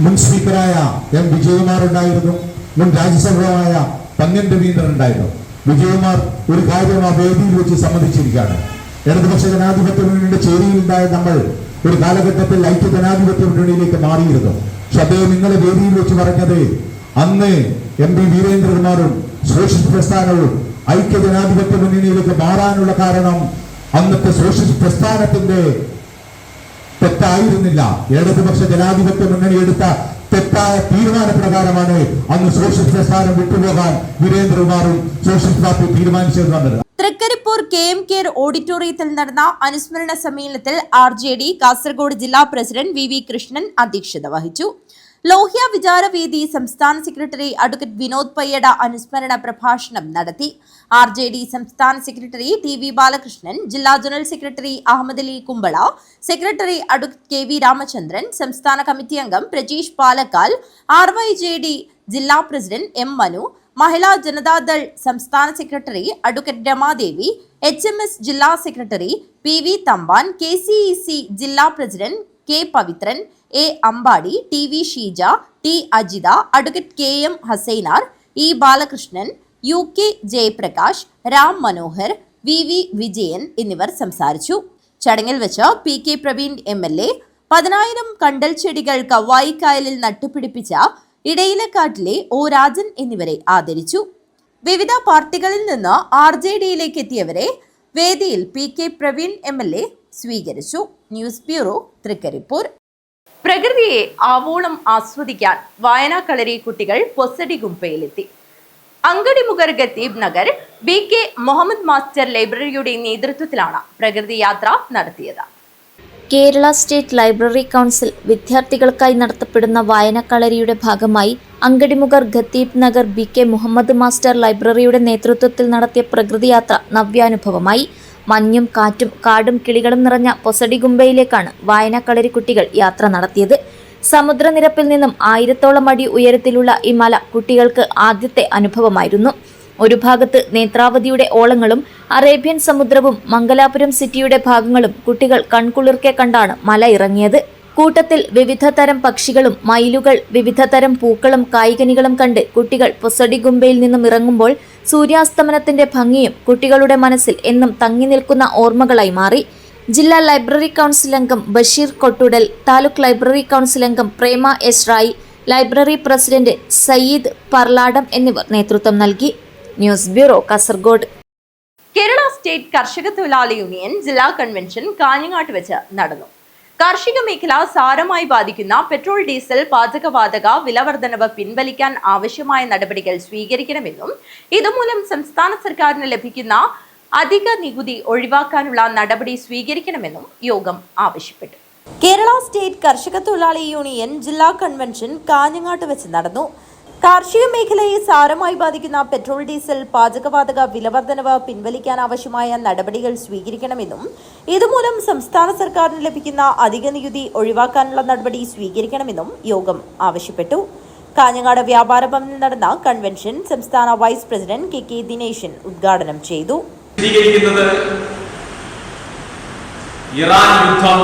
മുൻ സ്പീക്കറായ M വിജയകുമാർ ഉണ്ടായിരുന്നു, മുൻ രാജ്യസഭയായ പന്ന്യൻ രവീന്ദ്രൻ ഉണ്ടായിരുന്നു. വിജയകുമാർ ഒരു കാര്യം ആ വേദിയിൽ വെച്ച് സമ്മതിച്ചിരിക്കുകയാണ്. ഇടതുപക്ഷ ജനാധിപത്യ മുന്നണിയുടെ ചേരിയിലുണ്ടായ നമ്മൾ ഒരു കാലഘട്ടത്തിൽ ഐക്യ ജനാധിപത്യ മുന്നണിയിലേക്ക് മാറിയിരുന്നു. പക്ഷെ അദ്ദേഹം ഇന്നലെ വേദിയിൽ വെച്ച് പറഞ്ഞത് അന്ന് MP വീരേന്ദ്രകുമാറും സോഷ്യലിസ്റ്റ് പ്രസ്ഥാനവും ഐക്യ ജനാധിപത്യ മുന്നണിയിലേക്ക് മാറാനുള്ള കാരണം അന്നത്തെ സോഷ്യലിസ്റ്റ് പ്രസ്ഥാനത്തിന്റെ തെറ്റായിരുന്നില്ല. ഇടതുപക്ഷ ജനാധിപത്യ മുന്നണി എടുത്ത തെറ്റായ തീരുമാനപ്രകാരമാണ് അന്ന് സോഷ്യലിസ്റ്റ് പ്രസ്ഥാനം വിട്ടുപോകാൻ വീരേന്ദ്രകുമാറും സോഷ്യലിസ്റ്റ് പാർട്ടി തീരുമാനിച്ചത് വന്നത്. തൃക്കരിപ്പൂർ KM കെയർ ഓഡിറ്റോറിയത്തിൽ നടന്ന അനുസ്മരണ സമ്മേളനത്തിൽ RJD കാസർഗോഡ് ജില്ലാ പ്രസിഡന്റ് VV കൃഷ്ണൻ അധ്യക്ഷത വഹിച്ചു. ലോഹ്യ വിചാരവേദി സംസ്ഥാന സെക്രട്ടറി അഡ്വക്കേറ്റ് വിനോദ് പയ്യട അനുസ്മരണ പ്രഭാഷണം നടത്തി. RJD സംസ്ഥാന സെക്രട്ടറി TV ബാലകൃഷ്ണൻ, ജില്ലാ general secretary Ahammed Ali Kumbla, secretary advocate KV Ramachandran, സംസ്ഥാന കമ്മിറ്റി അംഗം പ്രജീഷ് പാലക്കാൽ, RYJD ജില്ലാ പ്രസിഡന്റ് M മനു, മഹിളാ ജനതാദൾ സംസ്ഥാന സെക്രട്ടറി അഡ്വക്കേറ്റ് രമാദേവി, HMS ജില്ലാ സെക്രട്ടറി PV തമ്പാൻ, KCEC ജില്ലാ president K Pavithran, A Ambadi, TV Sheeja, T Ajitha, advocate KM Hassainar, E Balakrishnan, UK Jayaprakash, Ram Manohar, VV Vijayan എന്നിവർ സംസാരിച്ചു. ചടങ്ങിൽ വെച്ച് PK പ്രവീൺ MLA 10,000 കണ്ടൽ ചെടികൾ കവായിക്കായലിൽ നട്ടുപിടിപ്പിച്ച ഇടയിലക്കാട്ടിലെ ഒ രാജൻ എന്നിവരെ ആദരിച്ചു. വിവിധ പാർട്ടികളിൽ നിന്ന് RJDയിലേക്ക് എത്തിയവരെ വേദിയിൽ PK പ്രവീൺ MLA സ്വീകരിച്ചു. News bureau, Trikaripur. പ്രകൃതിയെ ആവോളം ആസ്വദിക്കാൻ വായനാക്കളരി കുട്ടികൾ പൊസടി ഗുംപയിലെത്തി. അങ്കടിമുഖർ ഗത്തീബ് നഗർ BK മുഹമ്മദ് മാസ്റ്റർ ലൈബ്രറിയുടെ നേതൃത്വത്തിലാണ് പ്രകൃതി യാത്ര നടത്തിയത്. കേരള സ്റ്റേറ്റ് ലൈബ്രറി കൗൺസിൽ വിദ്യാർത്ഥികൾക്കായി നടത്തപ്പെടുന്ന വായനക്കളരിയുടെ ഭാഗമായി അങ്കടിമുഖർ ഖത്തീബ് നഗർ BK മുഹമ്മദ് മാസ്റ്റർ ലൈബ്രറിയുടെ നേതൃത്വത്തിൽ നടത്തിയ പ്രകൃതിയാത്ര നവ്യാനുഭവമായി. മഞ്ഞും കാറ്റും കാടും കിളികളും നിറഞ്ഞ പൊസടി ഗുംബയിലേക്കാണ് വായനക്കളരി കുട്ടികൾ യാത്ര നടത്തിയത്. സമുദ്രനിരപ്പിൽ നിന്നും 1000ഓളം അടി ഉയരത്തിലുള്ള ഈ മല കുട്ടികൾക്ക് ആദ്യത്തെ അനുഭവമായിരുന്നു. ഒരു ഭാഗത്ത് നേത്രാവതിയുടെ ഓളങ്ങളും അറേബ്യൻ സമുദ്രവും മംഗലാപുരം സിറ്റിയുടെ ഭാഗങ്ങളും കുട്ടികൾ കൺകുളിർക്കെ കണ്ടാണ് മല ഇറങ്ങിയത്. കൂട്ടത്തിൽ വിവിധ തരം പക്ഷികളും മയിലുകൾ, വിവിധ തരം പൂക്കളും കായ്കനികളും കണ്ട് കുട്ടികൾ പൊസടി ഗുംബയിൽ നിന്നും ഇറങ്ങുമ്പോൾ സൂര്യാസ്തമനത്തിന്റെ ഭംഗിയും കുട്ടികളുടെ മനസ്സിൽ എന്നും തങ്ങി നിൽക്കുന്ന ഓർമ്മകളായി മാറി. ജില്ലാ ലൈബ്രറി കൗൺസിൽ അംഗം ബഷീർ കൊട്ടുടൽ, താലൂക്ക് ലൈബ്രറി കൗൺസിൽ അംഗം പ്രേമ എസ് റായി, ലൈബ്രറി പ്രസിഡന്റ് സയ്യിദ് പർലാടം എന്നിവർ നേതൃത്വം നൽകി. News bureau, Kasaragod. Kerala state കർഷക തൊഴിലാളി യൂണിയൻ ജില്ലാ കൺവെൻഷൻ കാഞ്ഞങ്ങാട്ട് വെച്ച് നടന്നു. കാർഷിക മേഖല സാരമായി ബാധിക്കുന്ന പെട്രോൾ, ഡീസൽ, പാചകവാതക വിലവർദ്ധനവ് പിൻവലിക്കാൻ ആവശ്യമായ നടപടികൾ സ്വീകരിക്കണമെന്നും ഇതുമൂലം സംസ്ഥാന സർക്കാരിന് ലഭിക്കുന്ന അധിക നികുതി ഒഴിവാക്കാനുള്ള നടപടി സ്വീകരിക്കണമെന്നും യോഗം ആവശ്യപ്പെട്ടു. കേരള സ്റ്റേറ്റ് കർഷക തൊഴിലാളി യൂണിയൻ ജില്ലാ കൺവെൻഷൻ കാഞ്ഞങ്ങാട്ട് വെച്ച് നടന്നു. കാർഷിക മേഖലയെ സാരമായി ബാധിക്കുന്ന പെട്രോൾ, ഡീസൽ, പാചകവാതക വിലവർദ്ധനവ് പിൻവലിക്കാൻ ആവശ്യമായ നടപടികൾ സ്വീകരിക്കണമെന്നും ഇതുമൂലം സംസ്ഥാന സർക്കാരിന് ലഭിക്കുന്ന അധിക നികുതി ഒഴിവാക്കാനുള്ള നടപടി സ്വീകരിക്കണമെന്നും യോഗം ആവശ്യപ്പെട്ടു. കാഞ്ഞങ്ങാട് വ്യാപാര ഭവനിൽ നടന്ന കൺവെൻഷൻ സംസ്ഥാന വൈസ് പ്രസിഡന്റ് KK ദിനേശൻ ഉദ്ഘാടനം ചെയ്തു. ഇറാൻ യുദ്ധം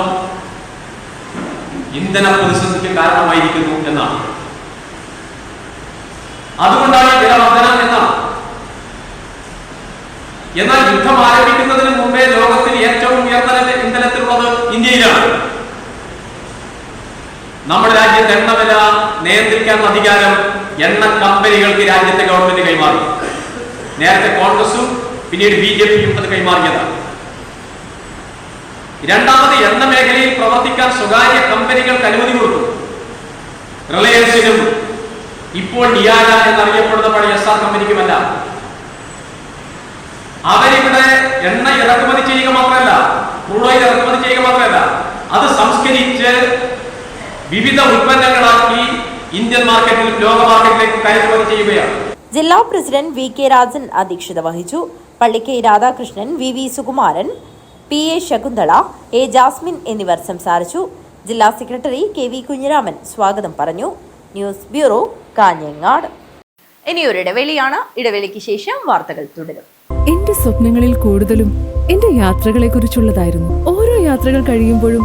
ഇന്ധന പ്രതിസന്ധിക്ക് കാരണമായിരിക്കുന്നു എന്നാണ്. അതുകൊണ്ടാണ് വിലവർദ്ധനം എന്നാണ്. എന്നാൽ യുദ്ധം ആരംഭിക്കുന്നതിന് മുമ്പേ ലോകത്തിൽ ഏറ്റവും ഉയർന്ന ഇന്ധനത്തിലുള്ളത് ഇന്ത്യയിലാണ്. നമ്മുടെ രാജ്യത്ത് എണ്ണവില നിയന്ത്രിക്കാനുള്ള അധികാരം എണ്ണ കമ്പനികൾക്ക് രാജ്യത്തെ ഗവൺമെന്റ് കൈമാറി. നേരത്തെ കോൺഗ്രസും പിന്നീട് BJPയും അത് കൈമാറിയതാണ്. രണ്ടാമത്, എണ്ണ മേഖലയിൽ പ്രവർത്തിക്കാൻ സ്വകാര്യ കമ്പനികൾക്ക് അനുമതി കൊടുത്തു. റിലയൻസിനും ഇപ്പോൾ നിയാല എന്നറിയപ്പെടുന്ന പഴയ SR കമ്പനിക്കുമല്ല. അവരിവിടെ എണ്ണ ഇറക്കുമതി ചെയ്യുക മാത്രമല്ല, ക്രൂഡ് ഓയിൽ ഇറക്കുമതി ചെയ്യുക മാത്രമല്ല, അത് സംസ്കരിച്ച് വിവിധ ഉൽപ്പന്നങ്ങളാക്കി ഇന്ത്യൻ മാർക്കറ്റിൽ, ലോക മാർക്കറ്റിലേക്ക് കയറ്റുമതി ചെയ്യുകയാണ്. ജില്ലാ പ്രസിഡന്റ് VK രാജൻ അധ്യക്ഷത വഹിച്ചു. Pallikkai Radhakrishnan, VV Sukumaran, PA Shakunthala, A Jasmine എന്നിവർ സംസാരിച്ചു. ജില്ലാ സെക്രട്ടറി KV കുഞ്ഞിരാമൻ സ്വാഗതം പറഞ്ഞു. News bureau, Kanhangad. ഇനിയൊരു ഇടവേളയാണ്. ഇടവേളയ്ക്ക് ശേഷം വാർത്തകൾ തുടരും. എന്റെ സ്വപ്നങ്ങളിൽ കൂടുതലും എന്റെ യാത്രകളെ കുറിച്ചുള്ളതായിരുന്നു. ഓരോ യാത്രകൾ കഴിയുമ്പോഴും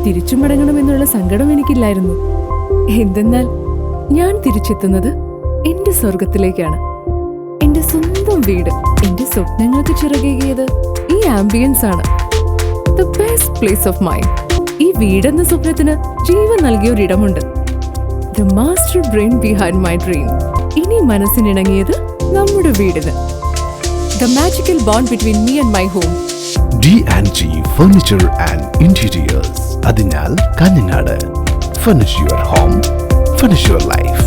തിരിച്ചു മടങ്ങണമെന്നുള്ള സങ്കടം എനിക്കില്ലായിരുന്നു. എന്തെന്നാൽ ഞാൻ തിരിച്ചെത്തുന്നത് എന്റെ സ്വർഗത്തിലേക്കാണ്. എന്റെ സ്വന്തം വീട്, എന്റെ സ്വപ്നങ്ങൾക്ക് ചിറകേകിയത് ഈ ആംബിയൻസ് ആണ്. The best place of mind. ഈ വീടെന്ന സ്വപ്നത്തിന് ജീവൻ നൽകിയ ഒരിടമുണ്ട്. The master brain behind my dream. ഇനി മനസ്സിനിണങ്ങിയത് നമ്മുടെ വീടിന്. The magical bond between me and my home. D&G Furniture and Interiors. അതിനാൽ Kanhangad. Furnish your home, furnish your life.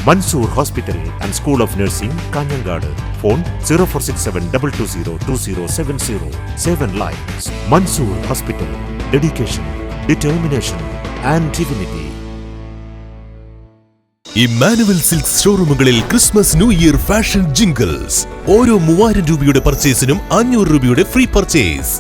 Mansoor Hospital and School of Nursing, Kanyangad. Phone 0467220270. 7 lives. Mansoor Hospital. Dedication, determination and dignity. Emmanuel silks ഷോറൂമുകളിൽ Christmas new year fashion jingles. ഓരോ 3000 രൂപയുടെ പർച്ചേസിനും 500 രൂപയുടെ free purchase.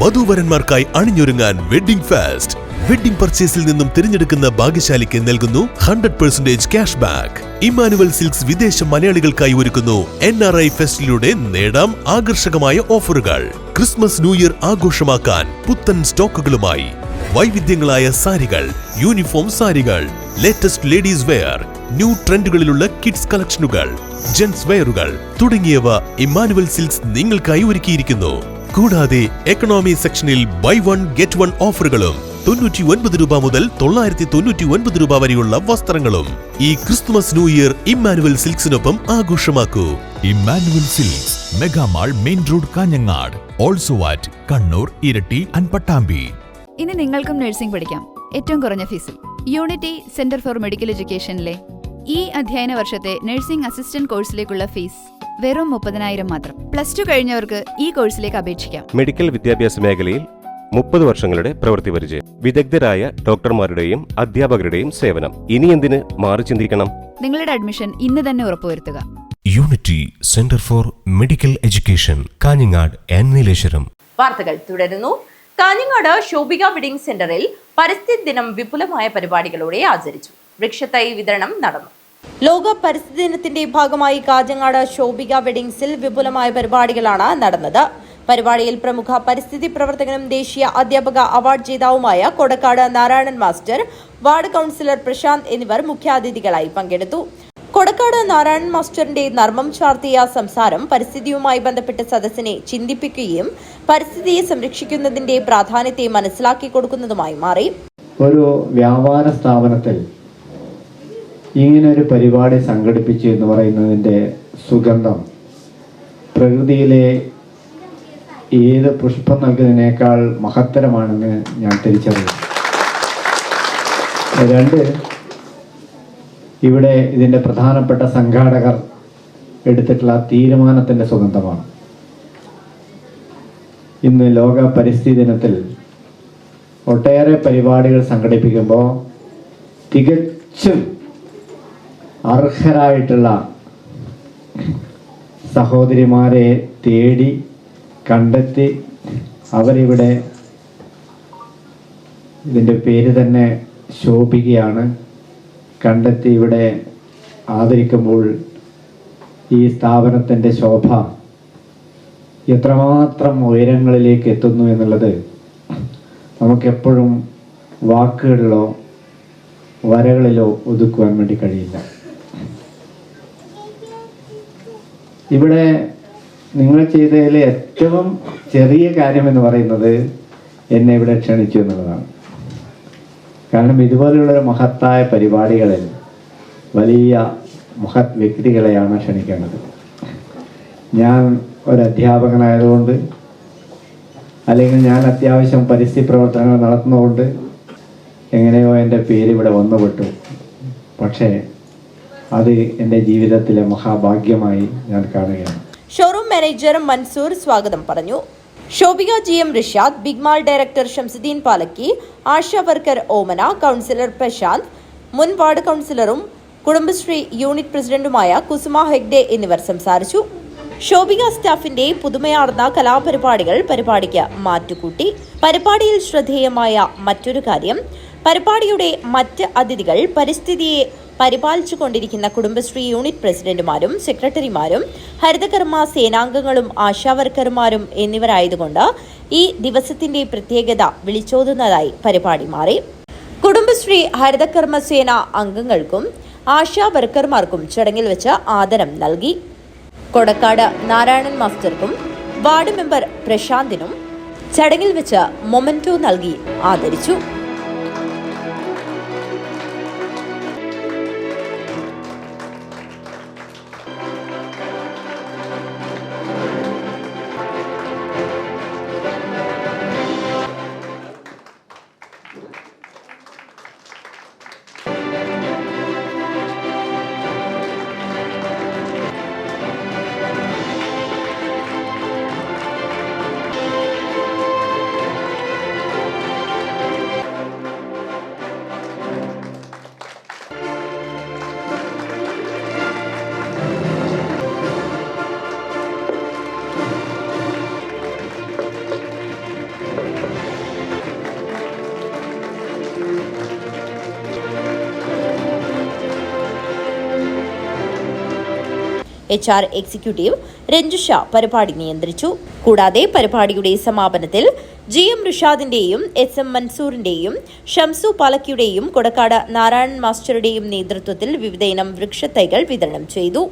വധൂവരന്മാർക്കായി അണിഞ്ഞൊരുങ്ങാൻ wedding fest. Wedding പർച്ചേസിൽ നിന്നും തിരഞ്ഞെടുക്കുന്ന ഭാഗ്യശാലിക്ക് നൽകുന്നു 100% ക്യാഷ് ബാക്ക്. ഇമ്മാനുവൽ സിൽക്സ് വിദേശ മലയാളികൾക്കായി ഒരുക്കുന്നു NRI ഫെസ്റ്റിലൂടെ നേടാം ആകർഷകമായ ഓഫറുകൾ. ക്രിസ്മസ് ന്യൂ ഇയർ ആഘോഷമാക്കാൻ പുത്തൻ സ്റ്റോക്കുകളുമായി വൈവിധ്യങ്ങളായ സാരികൾ, യൂണിഫോം സാരികൾ, ലേറ്റസ്റ്റ് ലേഡീസ് വെയർ, ന്യൂ ട്രെൻഡുകളിലുള്ള കിഡ്സ് കളക്ഷനുകൾ, ജെന്റ്സ് വെയറുകൾ തുടങ്ങിയവ ഇമ്മാനുവൽ സിൽക്സ് നിങ്ങൾക്കായി ഒരുക്കിയിരിക്കുന്നു. കൂടാതെ എക്കണോമി സെക്ഷനിൽ ബൈ 1 ഗെറ്റ് 1 ഓഫറുകളും 99 രൂപ മുതൽ 999 രൂപ വരെയുള്ള വസ്ത്രങ്ങളും. ഈ ക്രിസ്തുമസ് ന്യൂ ഇയർ ഇമ്മാനുവൽ സിൽക്സിനൊപ്പം ആഘോഷമാക്കൂ. Emmanuel silks, megamall, main road, Kanhangad. Also at Kannur, Iritty and Pattambi. ഇനി നിങ്ങൾക്കും നഴ്സിംഗ് പഠിക്കാം, ഏറ്റവും കുറഞ്ഞ ഫീസിൽ. യൂണിറ്റി സെന്റർ ഫോർ മെഡിക്കൽ എഡ്യൂക്കേഷനിലെ ഈ അധ്യയന വർഷത്തെ നഴ്സിംഗ് അസിസ്റ്റന്റ് കോഴ്സിലേക്കുള്ള ഫീസ് വെറും 30,000 മാത്രം. +2 കഴിഞ്ഞവർക്ക് ഈ കോഴ്സിലേക്ക് അപേക്ഷിക്കാം. മെഡിക്കൽ വിദ്യാഭ്യാസ മേഖലയിൽ 30 വർഷങ്ങളുടെ പ്രവൃത്തി പരിചയം, വിദഗ്ധരായ ഡോക്ടർമാരുടെയും അധ്യാപകരുടെയും സേവനം. ഇനി എന്തിന് മാറി ചിന്തിക്കണം? നിങ്ങളുടെ അഡ്മിഷൻ ഇന്ന് തന്നെ ഉറപ്പുവരുത്തുക. Unity centre for medical education, Kanhangad and Nileshwaram. വാർത്തകൾ തുടരുന്നു. കാഞ്ഞങ്ങാട് ശോഭിക വെഡിംഗ് സെന്ററിൽ പരിസ്ഥിതി ദിനം വിപുലമായ പരിപാടികളോടെ ആചരിച്ചു. വൃക്ഷത്തൈ വിതരണം നടന്നു. ലോക പരിസ്ഥിതി ദിനത്തിന്റെ ഭാഗമായി കാഞ്ഞങ്ങാട് ശോഭിക വെഡിംഗ്സിൽ വിപുലമായ പരിപാടികളാണ് നടന്നത്. പരിപാടിയിൽ പ്രമുഖ പരിസ്ഥിതി പ്രവർത്തകനും ദേശീയ അധ്യാപക അവാർഡ് ജേതാവുമായ Kodakkad Narayanan master, ward councillor Prashanth എന്നിവർ മുഖ്യാതിഥികളായി പങ്കെടുത്തു. കൊടക്കാട് നാരായണൻ മാസ്റ്ററിന്റെ നർമ്മം ചാർത്തിയ സംസാരം പരിസ്ഥിതിയുമായി ബന്ധപ്പെട്ട് സദസ്സിനെ ചിന്തിപ്പിക്കുകയും പരിസ്ഥിതിയെ സംരക്ഷിക്കുന്നതിന്റെ പ്രാധാന്യത്തെ മനസ്സിലാക്കി കൊടുക്കുന്നതുമായി മാറി. ഒരു വ്യാപാര സ്ഥാപനത്തിൽ ഇങ്ങനൊരു പരിപാടി സംഘടിപ്പിച്ചു എന്ന് പറയുന്നതിൻ്റെ സുഗന്ധം പ്രകൃതിയിലെ ഏത് പുഷ്പം നൽകുന്നതിനേക്കാൾ മഹത്തരമാണെന്ന് ഞാൻ തിരിച്ചറിയും. 2, ഇവിടെ ഇതിൻ്റെ പ്രധാനപ്പെട്ട സംഘാടകർ എടുത്തിട്ടുള്ള തീരുമാനത്തിൻ്റെ സുഗന്ധമാണ്. ഇന്ന് ലോക പരിസ്ഥിതി ദിനത്തിൽ ഒട്ടേറെ പരിപാടികൾ സംഘടിപ്പിക്കുമ്പോൾ തികച്ചും അർഹരായിട്ടുള്ള സഹോദരിമാരെ തേടി കണ്ടെത്തി അവരിവിടെ, ഇതിൻ്റെ പേര് തന്നെ ശോഭികയാണ്, കണ്ടെത്തി ഇവിടെ ആദരിക്കുമ്പോൾ ഈ സ്ഥാപനത്തിൻ്റെ ശോഭ എത്രമാത്രം ഉയരങ്ങളിലേക്ക് എത്തുന്നു എന്നുള്ളത് നമുക്കെപ്പോഴും വാക്കുകളിലോ വരകളിലോ ഒതുക്കുവാൻ വേണ്ടി കഴിയില്ല. ഇവിടെ നിങ്ങൾ ചെയ്തതിൽ ഏറ്റവും ചെറിയ കാര്യം എന്ന് പറയുന്നത് എന്നെ ഇവിടെ ക്ഷണിച്ചു എന്നുള്ളതാണ്. കാരണം ഇതുപോലെയുള്ളൊരു മഹത്തായ പരിപാടികളിൽ വലിയ മഹത് വ്യക്തികളെയാണ് ക്ഷണിക്കേണ്ടത്. ഞാൻ ഒരു അധ്യാപകനായതുകൊണ്ട്, അല്ലെങ്കിൽ ഞാൻ അത്യാവശ്യം പരിസ്ഥിതി പ്രവർത്തനങ്ങൾ നടത്തുന്നതുകൊണ്ട് എങ്ങനെയോ എൻ്റെ പേര് ഇവിടെ വന്നുപെട്ടു. പക്ഷേ അത് എൻ്റെ ജീവിതത്തിലെ മഹാഭാഗ്യമായി ഞാൻ കാണുകയാണ്. ഷോറൂം മാനേജർ മൻസൂർ സ്വാഗതം പറഞ്ഞു. Shobhika GM Rishad, big mall director Shamsuddin Palakki, Asha worker Omana, councillor Prashanth, മുൻ വാർഡ് കൌൺസിലറും കുടുംബശ്രീ യൂണിറ്റ് പ്രസിഡന്റുമായ കുസുമ ഹെഗ്ഡെ എന്നിവർ സംസാരിച്ചു. ശോഭിക സ്റ്റാഫിന്റെ പുതുമയാർന്ന കലാപരിപാടികൾ പരിപാടിക്ക് മാറ്റുകൂട്ടി. പരിപാടിയിൽ ശ്രദ്ധേയമായ മറ്റൊരു കാര്യം, പരിപാടിയുടെ മറ്റ് അതിഥികൾ പരിസ്ഥിതിയെ പരിപാലിച്ചുകൊണ്ടിരിക്കുന്ന കുടുംബശ്രീ യൂണിറ്റ് പ്രസിഡന്റുമാരും സെക്രട്ടറിമാരും ഹരിതകർമ്മ സേനാംഗങ്ങളും ആശാവർക്കർമാരും എന്നിവരായതുകൊണ്ട് ഈ ദിവസത്തിന്റെ പ്രത്യേകത വിളിച്ചോതുന്നതായി പരിപാടി മാറി. കുടുംബശ്രീ ഹരിതകർമ്മ സേന അംഗങ്ങൾക്കും ആശാവർക്കർമാർക്കും ചടങ്ങിൽ വെച്ച് ആദരം നൽകി. കൊടക്കാട് നാരായണൻ മാസ്റ്റർക്കും വാർഡ് മെമ്പർ പ്രശാന്തിനും ചടങ്ങിൽ വെച്ച് മൊമെന്റോ നൽകി ആദരിച്ചു. HR എക്സിക്യൂട്ടീവ് രഞ്ജുഷ പരിപാടി നിയന്ത്രിച്ചു. കൂടാതെ പരിപാടിയുടെ സമാപനത്തിൽ GM റിഷാദിന്റെയും SM മൻസൂറിന്റെയും ഷംസു പാലക്കിയുടെയും കൊടക്കാട് നാരായണൻ മാസ്റ്ററുടെയും നേതൃത്വത്തിൽ വിവിധയിനം വൃക്ഷത്തൈകൾ വിതരണം ചെയ്തു.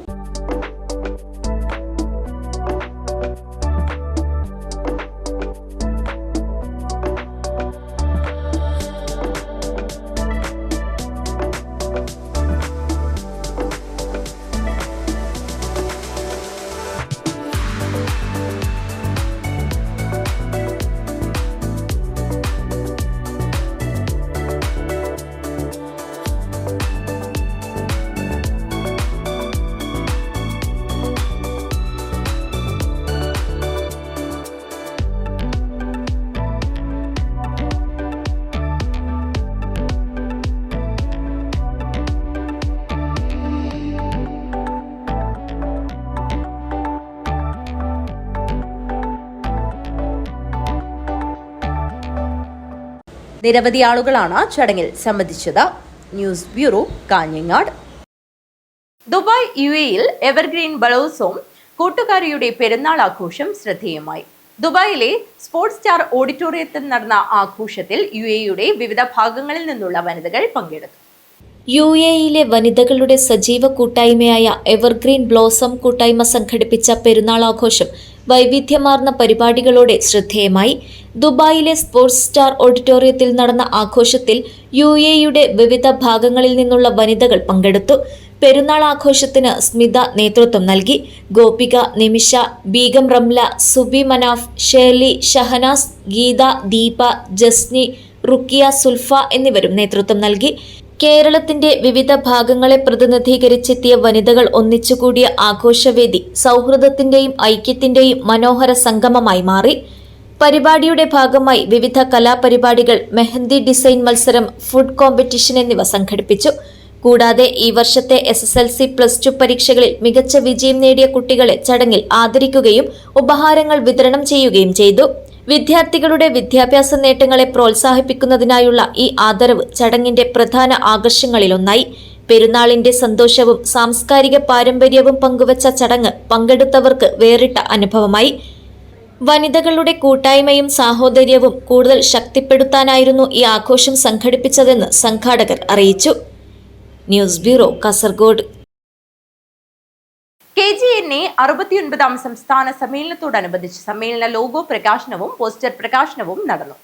നിരവധി ആളുകളാണ് ചടങ്ങിൽ സംബന്ധിച്ചത്. News bureau, Kanhangad. ദുബായ് UAE-യിൽ എവർഗ്രീൻ ബലോത്സവം കൂട്ടുകാരിയുടെ പെരുന്നാൾ ആഘോഷം ശ്രദ്ധേയമായി. ദുബായിലെ സ്പോർട്സ് സ്റ്റാർ ഓഡിറ്റോറിയത്തിൽ നടന്ന ആഘോഷത്തിൽ UAE-യുടെ വിവിധ ഭാഗങ്ങളിൽ നിന്നുള്ള വനിതകൾ പങ്കെടുത്തു. UAE-യിലെ വനിതകളുടെ സജീവ കൂട്ടായ്മയായ എവർഗ്രീൻ ബ്ലോസം കൂട്ടായ്മ സംഘടിപ്പിച്ച പെരുന്നാൾ ആഘോഷം വൈവിധ്യമാർന്ന പരിപാടികളോടെ ശ്രദ്ധേയമായി. ദുബായിലെ സ്പോർട്സ് സ്റ്റാർ ഓഡിറ്റോറിയത്തിൽ നടന്ന ആഘോഷത്തിൽ UAE-യുടെ വിവിധ ഭാഗങ്ങളിൽ നിന്നുള്ള വനിതകൾ പങ്കെടുത്തു. പെരുന്നാൾ ആഘോഷത്തിന് സ്മിത നേതൃത്വം നൽകി. ഗോപിക, നിമിഷ, ബീഗം റംല, സുബി മനാഫ്, ഷേർലി, ഷഹനാസ്, ഗീത, ദീപ, ജസ്നി, റുക്കിയ, സുൽഫ എന്നിവരും നേതൃത്വം നൽകി. കേരളത്തിന്റെ വിവിധ ഭാഗങ്ങളെ പ്രതിനിധീകരിച്ചെത്തിയ വനിതകൾ ഒന്നിച്ചുകൂടിയ ആഘോഷവേദി സൗഹൃദത്തിന്റെയും ഐക്യത്തിന്റെയും മനോഹര സംഗമമായി മാറി. പരിപാടിയുടെ ഭാഗമായി വിവിധ കലാപരിപാടികൾ, മെഹന്തി ഡിസൈൻ മത്സരം, ഫുഡ് കോമ്പറ്റീഷൻ എന്നിവ സംഘടിപ്പിച്ചു. കൂടാതെ ഈ വർഷത്തെ SSLC +2 പരീക്ഷകളിൽ മികച്ച വിജയം നേടിയ കുട്ടികളെ ചടങ്ങിൽ ആദരിക്കുകയും ഉപഹാരങ്ങൾ വിതരണം ചെയ്യുകയും ചെയ്തു. വിദ്യാർത്ഥികളുടെ വിദ്യാഭ്യാസ നേട്ടങ്ങളെ പ്രോത്സാഹിപ്പിക്കുന്നതിനായുള്ള ഈ ആദരവ് ചടങ്ങിന്റെ പ്രധാന ആകർഷങ്ങളിലൊന്നായി. പെരുന്നാളിന്റെ സന്തോഷവും സാംസ്കാരിക പാരമ്പര്യവും പങ്കുവച്ച ചടങ്ങ് പങ്കെടുത്തവർക്ക് വേറിട്ട അനുഭവമായി. വനിതകളുടെ കൂട്ടായ്മയും സാഹോദര്യവും കൂടുതൽ ശക്തിപ്പെടുത്താനായിരുന്നു ഈ ആഘോഷം സംഘടിപ്പിച്ചതെന്ന് സംഘാടകർ അറിയിച്ചു. News bureau, Kasaragod. KGNA 69ാം സംസ്ഥാന സമ്മേളനത്തോടനുബന്ധിച്ച് സമ്മേളന ലോഗോ പ്രകാശനവും പോസ്റ്റർ പ്രകാശനവും നടന്നു.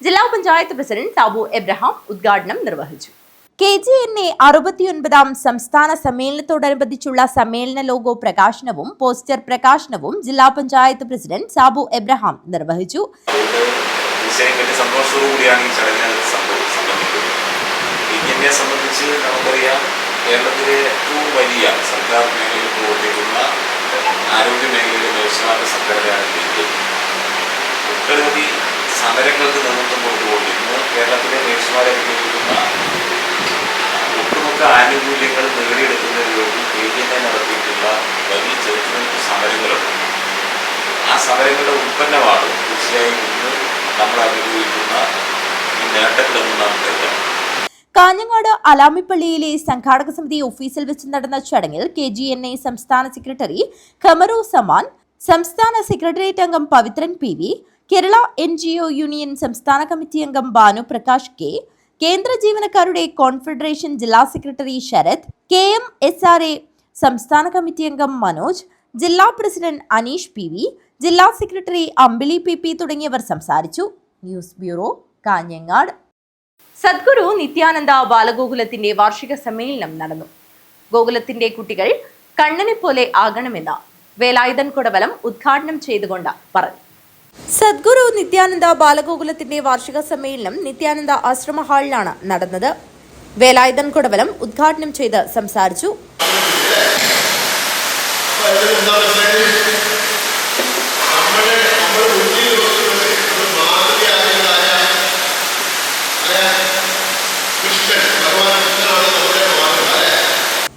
ജില്ലാ പഞ്ചായത്ത് പ്രസിഡന്റ് സാബു എബ്രഹാം ഉദ്ഘാടനം നിർവഹിച്ചു. KGNA 69ാം സംസ്ഥാന സമ്മേളനത്തോടനുബന്ധിച്ചുള്ള സമ്മേളന ലോഗോ പ്രകാശനവും പോസ്റ്റർ പ്രകാശനവും ജില്ലാ പഞ്ചായത്ത് പ്രസിഡന്റ് സാബു എബ്രഹാം നിർവഹിച്ചു. എന്നെ സംബന്ധിച്ച് നമുക്കറിയാം, കേരളത്തിലെ ഏറ്റവും വലിയ സർക്കാർ മേഖലയിൽ പ്രവർത്തിക്കുന്ന ആരോഗ്യ മേഖലയിലെ നഴ്സുമാരുടെ സംഘടനയാണ് KGNA. ഒട്ടനവധി സമരങ്ങൾക്ക് നേതൃത്വം കൊടുത്തുകൊണ്ട് ഇന്ന് കേരളത്തിലെ നഴ്സുമാരെ അനുഭവിക്കുന്ന ഒട്ടുമുക്ക ആനുകൂല്യങ്ങൾ നേടിയെടുക്കുന്നതിന് വേണ്ടി KGNA നടത്തിയിട്ടുള്ള വലിയ ചെറുത്തുനിൽപ്പ് സമരങ്ങളുണ്ട്. ആ സമരങ്ങളുടെ ഉൽപ്പന്നമാണ് തീർച്ചയായും ഇന്ന് നമ്മൾ അനുഭവിക്കുന്ന ഈ നേട്ടങ്ങളെന്ന് നാം കരുതണം. കാഞ്ഞങ്ങാട് അലാമിപ്പള്ളിയിലെ സംഘാടക സമിതി ഓഫീസിൽ വെച്ച് നടന്ന ചടങ്ങിൽ KGNA സംസ്ഥാന സെക്രട്ടറി ഖമറു സമാൻ, സംസ്ഥാന സെക്രട്ടേറിയറ്റ് അംഗം Pavithran PV, Kerala NGO union സംസ്ഥാന കമ്മിറ്റി അംഗം ഭാനു പ്രകാശ് K, കേന്ദ്ര ജീവനക്കാരുടെ കോൺഫെഡറേഷൻ ജില്ലാ സെക്രട്ടറി ശരത്, KMSRA സംസ്ഥാന കമ്മിറ്റി അംഗം മനോജ്, ജില്ലാ പ്രസിഡന്റ് അനീഷ് PV, ജില്ലാ സെക്രട്ടറി അമ്പിളി PP തുടങ്ങിയവർ സംസാരിച്ചു. News bureau, Kanhangad. സദ്ഗുരു നിത്യാനന്ദ ബാലഗോകുലത്തിന്റെ വാർഷിക സമ്മേളനം നടന്നു. ഗോകുലത്തിന്റെ കുട്ടികൾ കണ്ണനെ പോലെ ആകണമെന്ന് വേലായുധൻ കൊടവലം ഉദ്ഘാടനം ചെയ്തുകൊണ്ട് പറഞ്ഞു. സദ്ഗുരു നിത്യാനന്ദ ബാലഗോകുലത്തിന്റെ വാർഷിക സമ്മേളനം നിത്യാനന്ദ ആശ്രമ ഹാളിലാണ് നടന്നത്. വേലായുധൻ കൊടവലം ഉദ്ഘാടനം ചെയ്ത് സംസാരിച്ചു.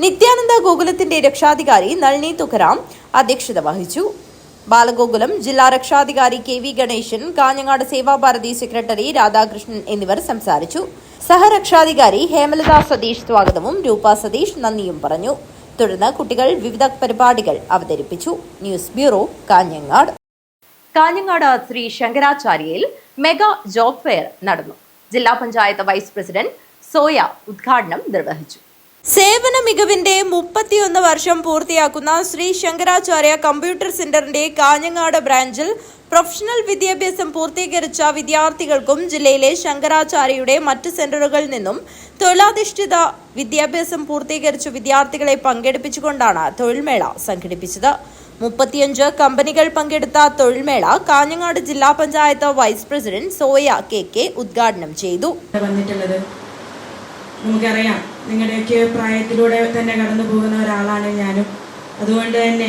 നിത്യാനന്ദ ഗോകുലത്തിന്റെ രക്ഷാധികാരി നളിനി തുക്കറാം അധ്യക്ഷത വഹിച്ചു. ബാലഗോകുലം ജില്ലാ രക്ഷാധികാരി KV ഗണേശൻ, കാഞ്ഞങ്ങാട് സേവാഭാരതി സെക്രട്ടറി രാധാകൃഷ്ണൻ എന്നിവർ സംസാരിച്ചു. സഹരക്ഷാധികാരി ഹേമലത സതീഷ് സ്വാഗതവും രൂപ സതീഷ് നന്ദിയും പറഞ്ഞു. തുടർന്ന് കുട്ടികൾ വിവിധ പരിപാടികൾ അവതരിപ്പിച്ചു. News bureau, Kanhangad. കാഞ്ഞങ്ങാട് ശ്രീ ശങ്കരാചാര്യയിൽ മെഗാ ജോബ് ഫെയർ നടന്നു. ജില്ലാ പഞ്ചായത്ത് വൈസ് പ്രസിഡന്റ് സോയ ഉദ്ഘാടനം നിർവഹിച്ചു. സേവന മികവിന്റെ 31 വർഷം പൂർത്തിയാക്കുന്ന ശ്രീ ശങ്കരാചാര്യ കമ്പ്യൂട്ടർ സെന്ററിന്റെ കാഞ്ഞങ്ങാട് ബ്രാഞ്ചിൽ പ്രൊഫഷണൽ വിദ്യാഭ്യാസം പൂർത്തീകരിച്ച വിദ്യാർത്ഥികൾക്കും ജില്ലയിലെ ശങ്കരാചാര്യയുടെ മറ്റ് സെന്ററുകളിൽ നിന്നും തൊഴിലധിഷ്ഠിത വിദ്യാഭ്യാസം പൂർത്തീകരിച്ച വിദ്യാർത്ഥികളെ പങ്കെടുപ്പിച്ചുകൊണ്ടാണ് തൊഴിൽമേള സംഘടിപ്പിച്ചത്. 35 കമ്പനികൾ പങ്കെടുത്ത തൊഴിൽമേള കാഞ്ഞങ്ങാട് ജില്ലാ panchayat vice president Soya KK ഉദ്ഘാടനം ചെയ്തു. നമുക്കറിയാം, നിങ്ങളുടെയൊക്കെ പ്രായത്തിലൂടെ തന്നെ കടന്നു പോകുന്ന ഒരാളാണ് ഞാനും. അതുകൊണ്ട് തന്നെ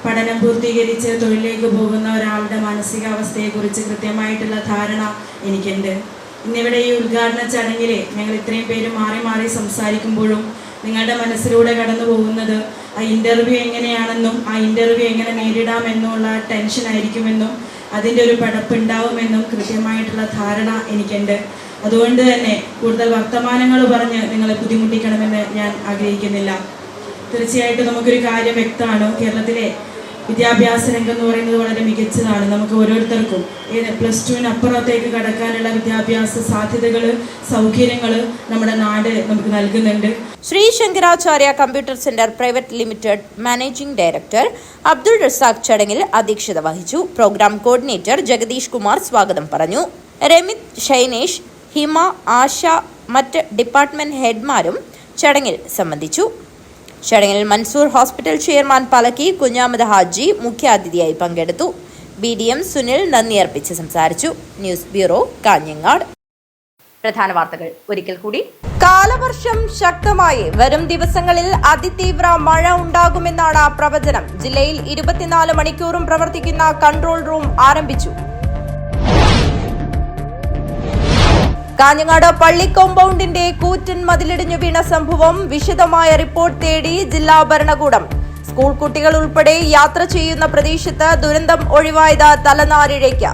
പഠനം പൂർത്തീകരിച്ച് തൊഴിലിലേക്ക് പോകുന്ന ഒരാളുടെ മാനസികാവസ്ഥയെക്കുറിച്ച് കൃത്യമായിട്ടുള്ള ധാരണ എനിക്കുണ്ട്. ഇന്നിവിടെ ഈ ഉദ്ഘാടന ചടങ്ങിൽ ഞങ്ങൾ ഇത്രയും പേര് മാറി മാറി സംസാരിക്കുമ്പോഴും നിങ്ങളുടെ മനസ്സിലൂടെ കടന്നു പോകുന്നത് ആ ഇൻ്റർവ്യൂ എങ്ങനെയാണെന്നും ആ ഇൻ്റർവ്യൂ എങ്ങനെ നേരിടാമെന്നുള്ള ടെൻഷൻ ആയിരിക്കുമെന്നും അതിൻ്റെ ഒരു പടപ്പുണ്ടാവുമെന്നും കൃത്യമായിട്ടുള്ള ധാരണ എനിക്കുണ്ട്. അതുകൊണ്ട് തന്നെ കൂടുതൽ വർത്തമാനങ്ങൾ പറഞ്ഞ് നിങ്ങളെ ബുദ്ധിമുട്ടിക്കണമെന്ന് ഞാൻ ആഗ്രഹിക്കുന്നില്ല. തീർച്ചയായിട്ടും നമുക്കൊരു കാര്യം വ്യക്തമാണ്, കേരളത്തിലെ വിദ്യാഭ്യാസ രംഗം എന്ന് പറയുന്നത് വളരെ മികച്ചതാണ്. നമുക്ക് ഓരോരുത്തർക്കും +2 അപ്പുറത്തേക്ക് കടക്കാനുള്ള വിദ്യാഭ്യാസ സാധ്യതകൾ, സൗകര്യങ്ങൾ നമ്മുടെ നാട് നമുക്ക് നൽകുന്നുണ്ട്. Shri Shankaracharya computer centre private limited managing director Abdul Razak ചടങ്ങിൽ അധ്യക്ഷത വഹിച്ചു. പ്രോഗ്രാം കോർഡിനേറ്റർ ജഗദീഷ് കുമാർ സ്വാഗതം പറഞ്ഞു. രമിത്, ഷൈനേഷ്, ഹിമ, ആശ, മറ്റ് ഡിപ്പാർട്ട്മെന്റ് ഹെഡ്മാരും ചടങ്ങിൽ സംബന്ധിച്ചു. ചടങ്ങിൽ മൻസൂർ ഹോസ്പിറ്റൽ ചെയർമാൻ പലക്കി കുഞ്ഞാമത് ഹാജി മുഖ്യാതിഥിയായി പങ്കെടുത്തു. BDM സുനിൽ നന്ദി അർപ്പിച്ച് സംസാരിച്ചു. News bureau, Kanhangad. പ്രധാന വാർത്തകൾ ഒരിക്കൽ കൂടി. കാലവർഷം ശക്തമായി വരും ദിവസങ്ങളിൽ അതിതീവ്ര മഴ ഉണ്ടാകുമെന്നാണ് പ്രവചനം. ജില്ലയിൽ 24 മണിക്കൂറും പ്രവർത്തിക്കുന്ന കൺട്രോൾ റൂം ആരംഭിച്ചു. കാഞ്ഞങ്ങാട് പള്ളി കോമ്പൗണ്ടിന്റെ കൂറ്റൻ മതിലിടിഞ്ഞു വീണ സംഭവം വിശദമായ റിപ്പോർട്ട് തേടി ജില്ലാ ഭരണകൂടം. സ്കൂൾ കുട്ടികൾ ഉൾപ്പെടെ യാത്ര ചെയ്യുന്ന പ്രദേശത്ത് ദുരന്തം ഒഴിവായത് തലനാരിഴയ്ക്ക്.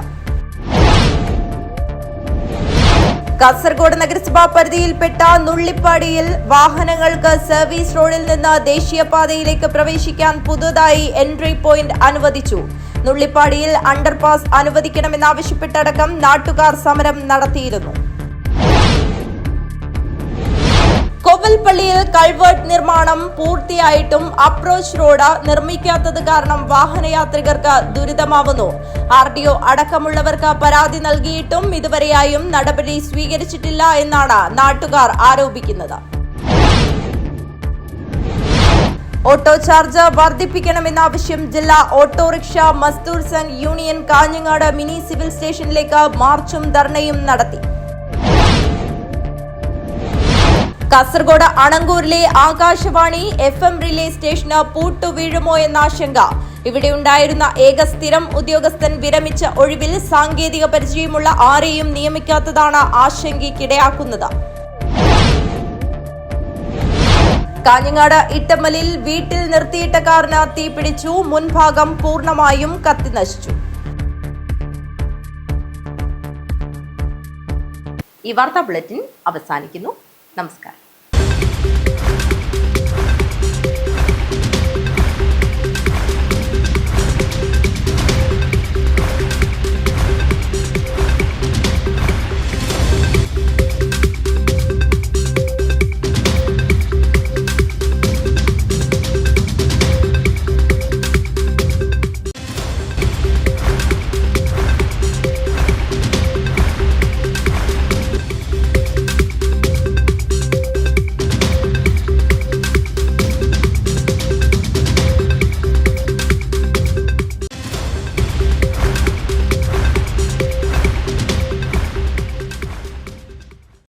കാസർഗോഡ് നഗരസഭാ പരിധിയിൽപ്പെട്ട നുള്ളിപ്പാടിയിൽ വാഹനങ്ങൾക്ക് സർവീസ് റോഡിൽ നിന്ന് ദേശീയപാതയിലേക്ക് പ്രവേശിക്കാൻ പുതുതായി എൻട്രി പോയിന്റ് അനുവദിച്ചു. നുള്ളിപ്പാടിയിൽ അണ്ടർപാസ് അനുവദിക്കണമെന്നാവശ്യപ്പെട്ടടക്കം നാട്ടുകാർ സമരം നടത്തിയിരുന്നു. കോവൽപ്പള്ളിയിൽ കൾവേർട്ട് നിർമ്മാണം പൂർത്തിയായിട്ടും അപ്രോച്ച് റോഡ് നിർമ്മിക്കാത്തത് കാരണം വാഹനയാത്രികർക്ക് ദുരിതമാവുന്നു. RDO അടക്കമുള്ളവർക്ക് പരാതി നൽകിയിട്ടും ഇതുവരെയായും നടപടി സ്വീകരിച്ചിട്ടില്ല എന്നാണ് നാട്ടുകാർ ആരോപിക്കുന്നത്. ഓട്ടോ ചാർജ് വർദ്ധിപ്പിക്കണമെന്ന ആവശ്യം ജില്ലാ autorickshaw Mazdoor Sangh union Kanhangad mini civil സ്റ്റേഷനിലേക്ക് മാർച്ചും ധർണയും നടത്തി. കാസർഗോഡ് അണങ്കൂരിലെ ആകാശവാണി FM റിലേ സ്റ്റേഷന് പൂട്ടുവീഴുമോ എന്ന ആശങ്ക. ഇവിടെയുണ്ടായിരുന്ന ഏക സ്ഥിരം ഉദ്യോഗസ്ഥൻ വിരമിച്ച ഒഴിവിൽ സാങ്കേതിക പരിചയമുള്ള ആരെയും നിയമിക്കാത്തതാണ് ആശങ്കയ്ക്കിടയാക്കുന്നത്. കാഞ്ഞങ്ങാട് ഇട്ടമ്മലിൽ വീട്ടിൽ നിർത്തിയിട്ട കാറിന് തീപിടിച്ചു. മുൻഭാഗം പൂർണ്ണമായും കത്തിനശിച്ചു. ഈ വാർത്താ ബുള്ളറ്റിൻ അവസാനിക്കുന്നു. നമസ്കാരം.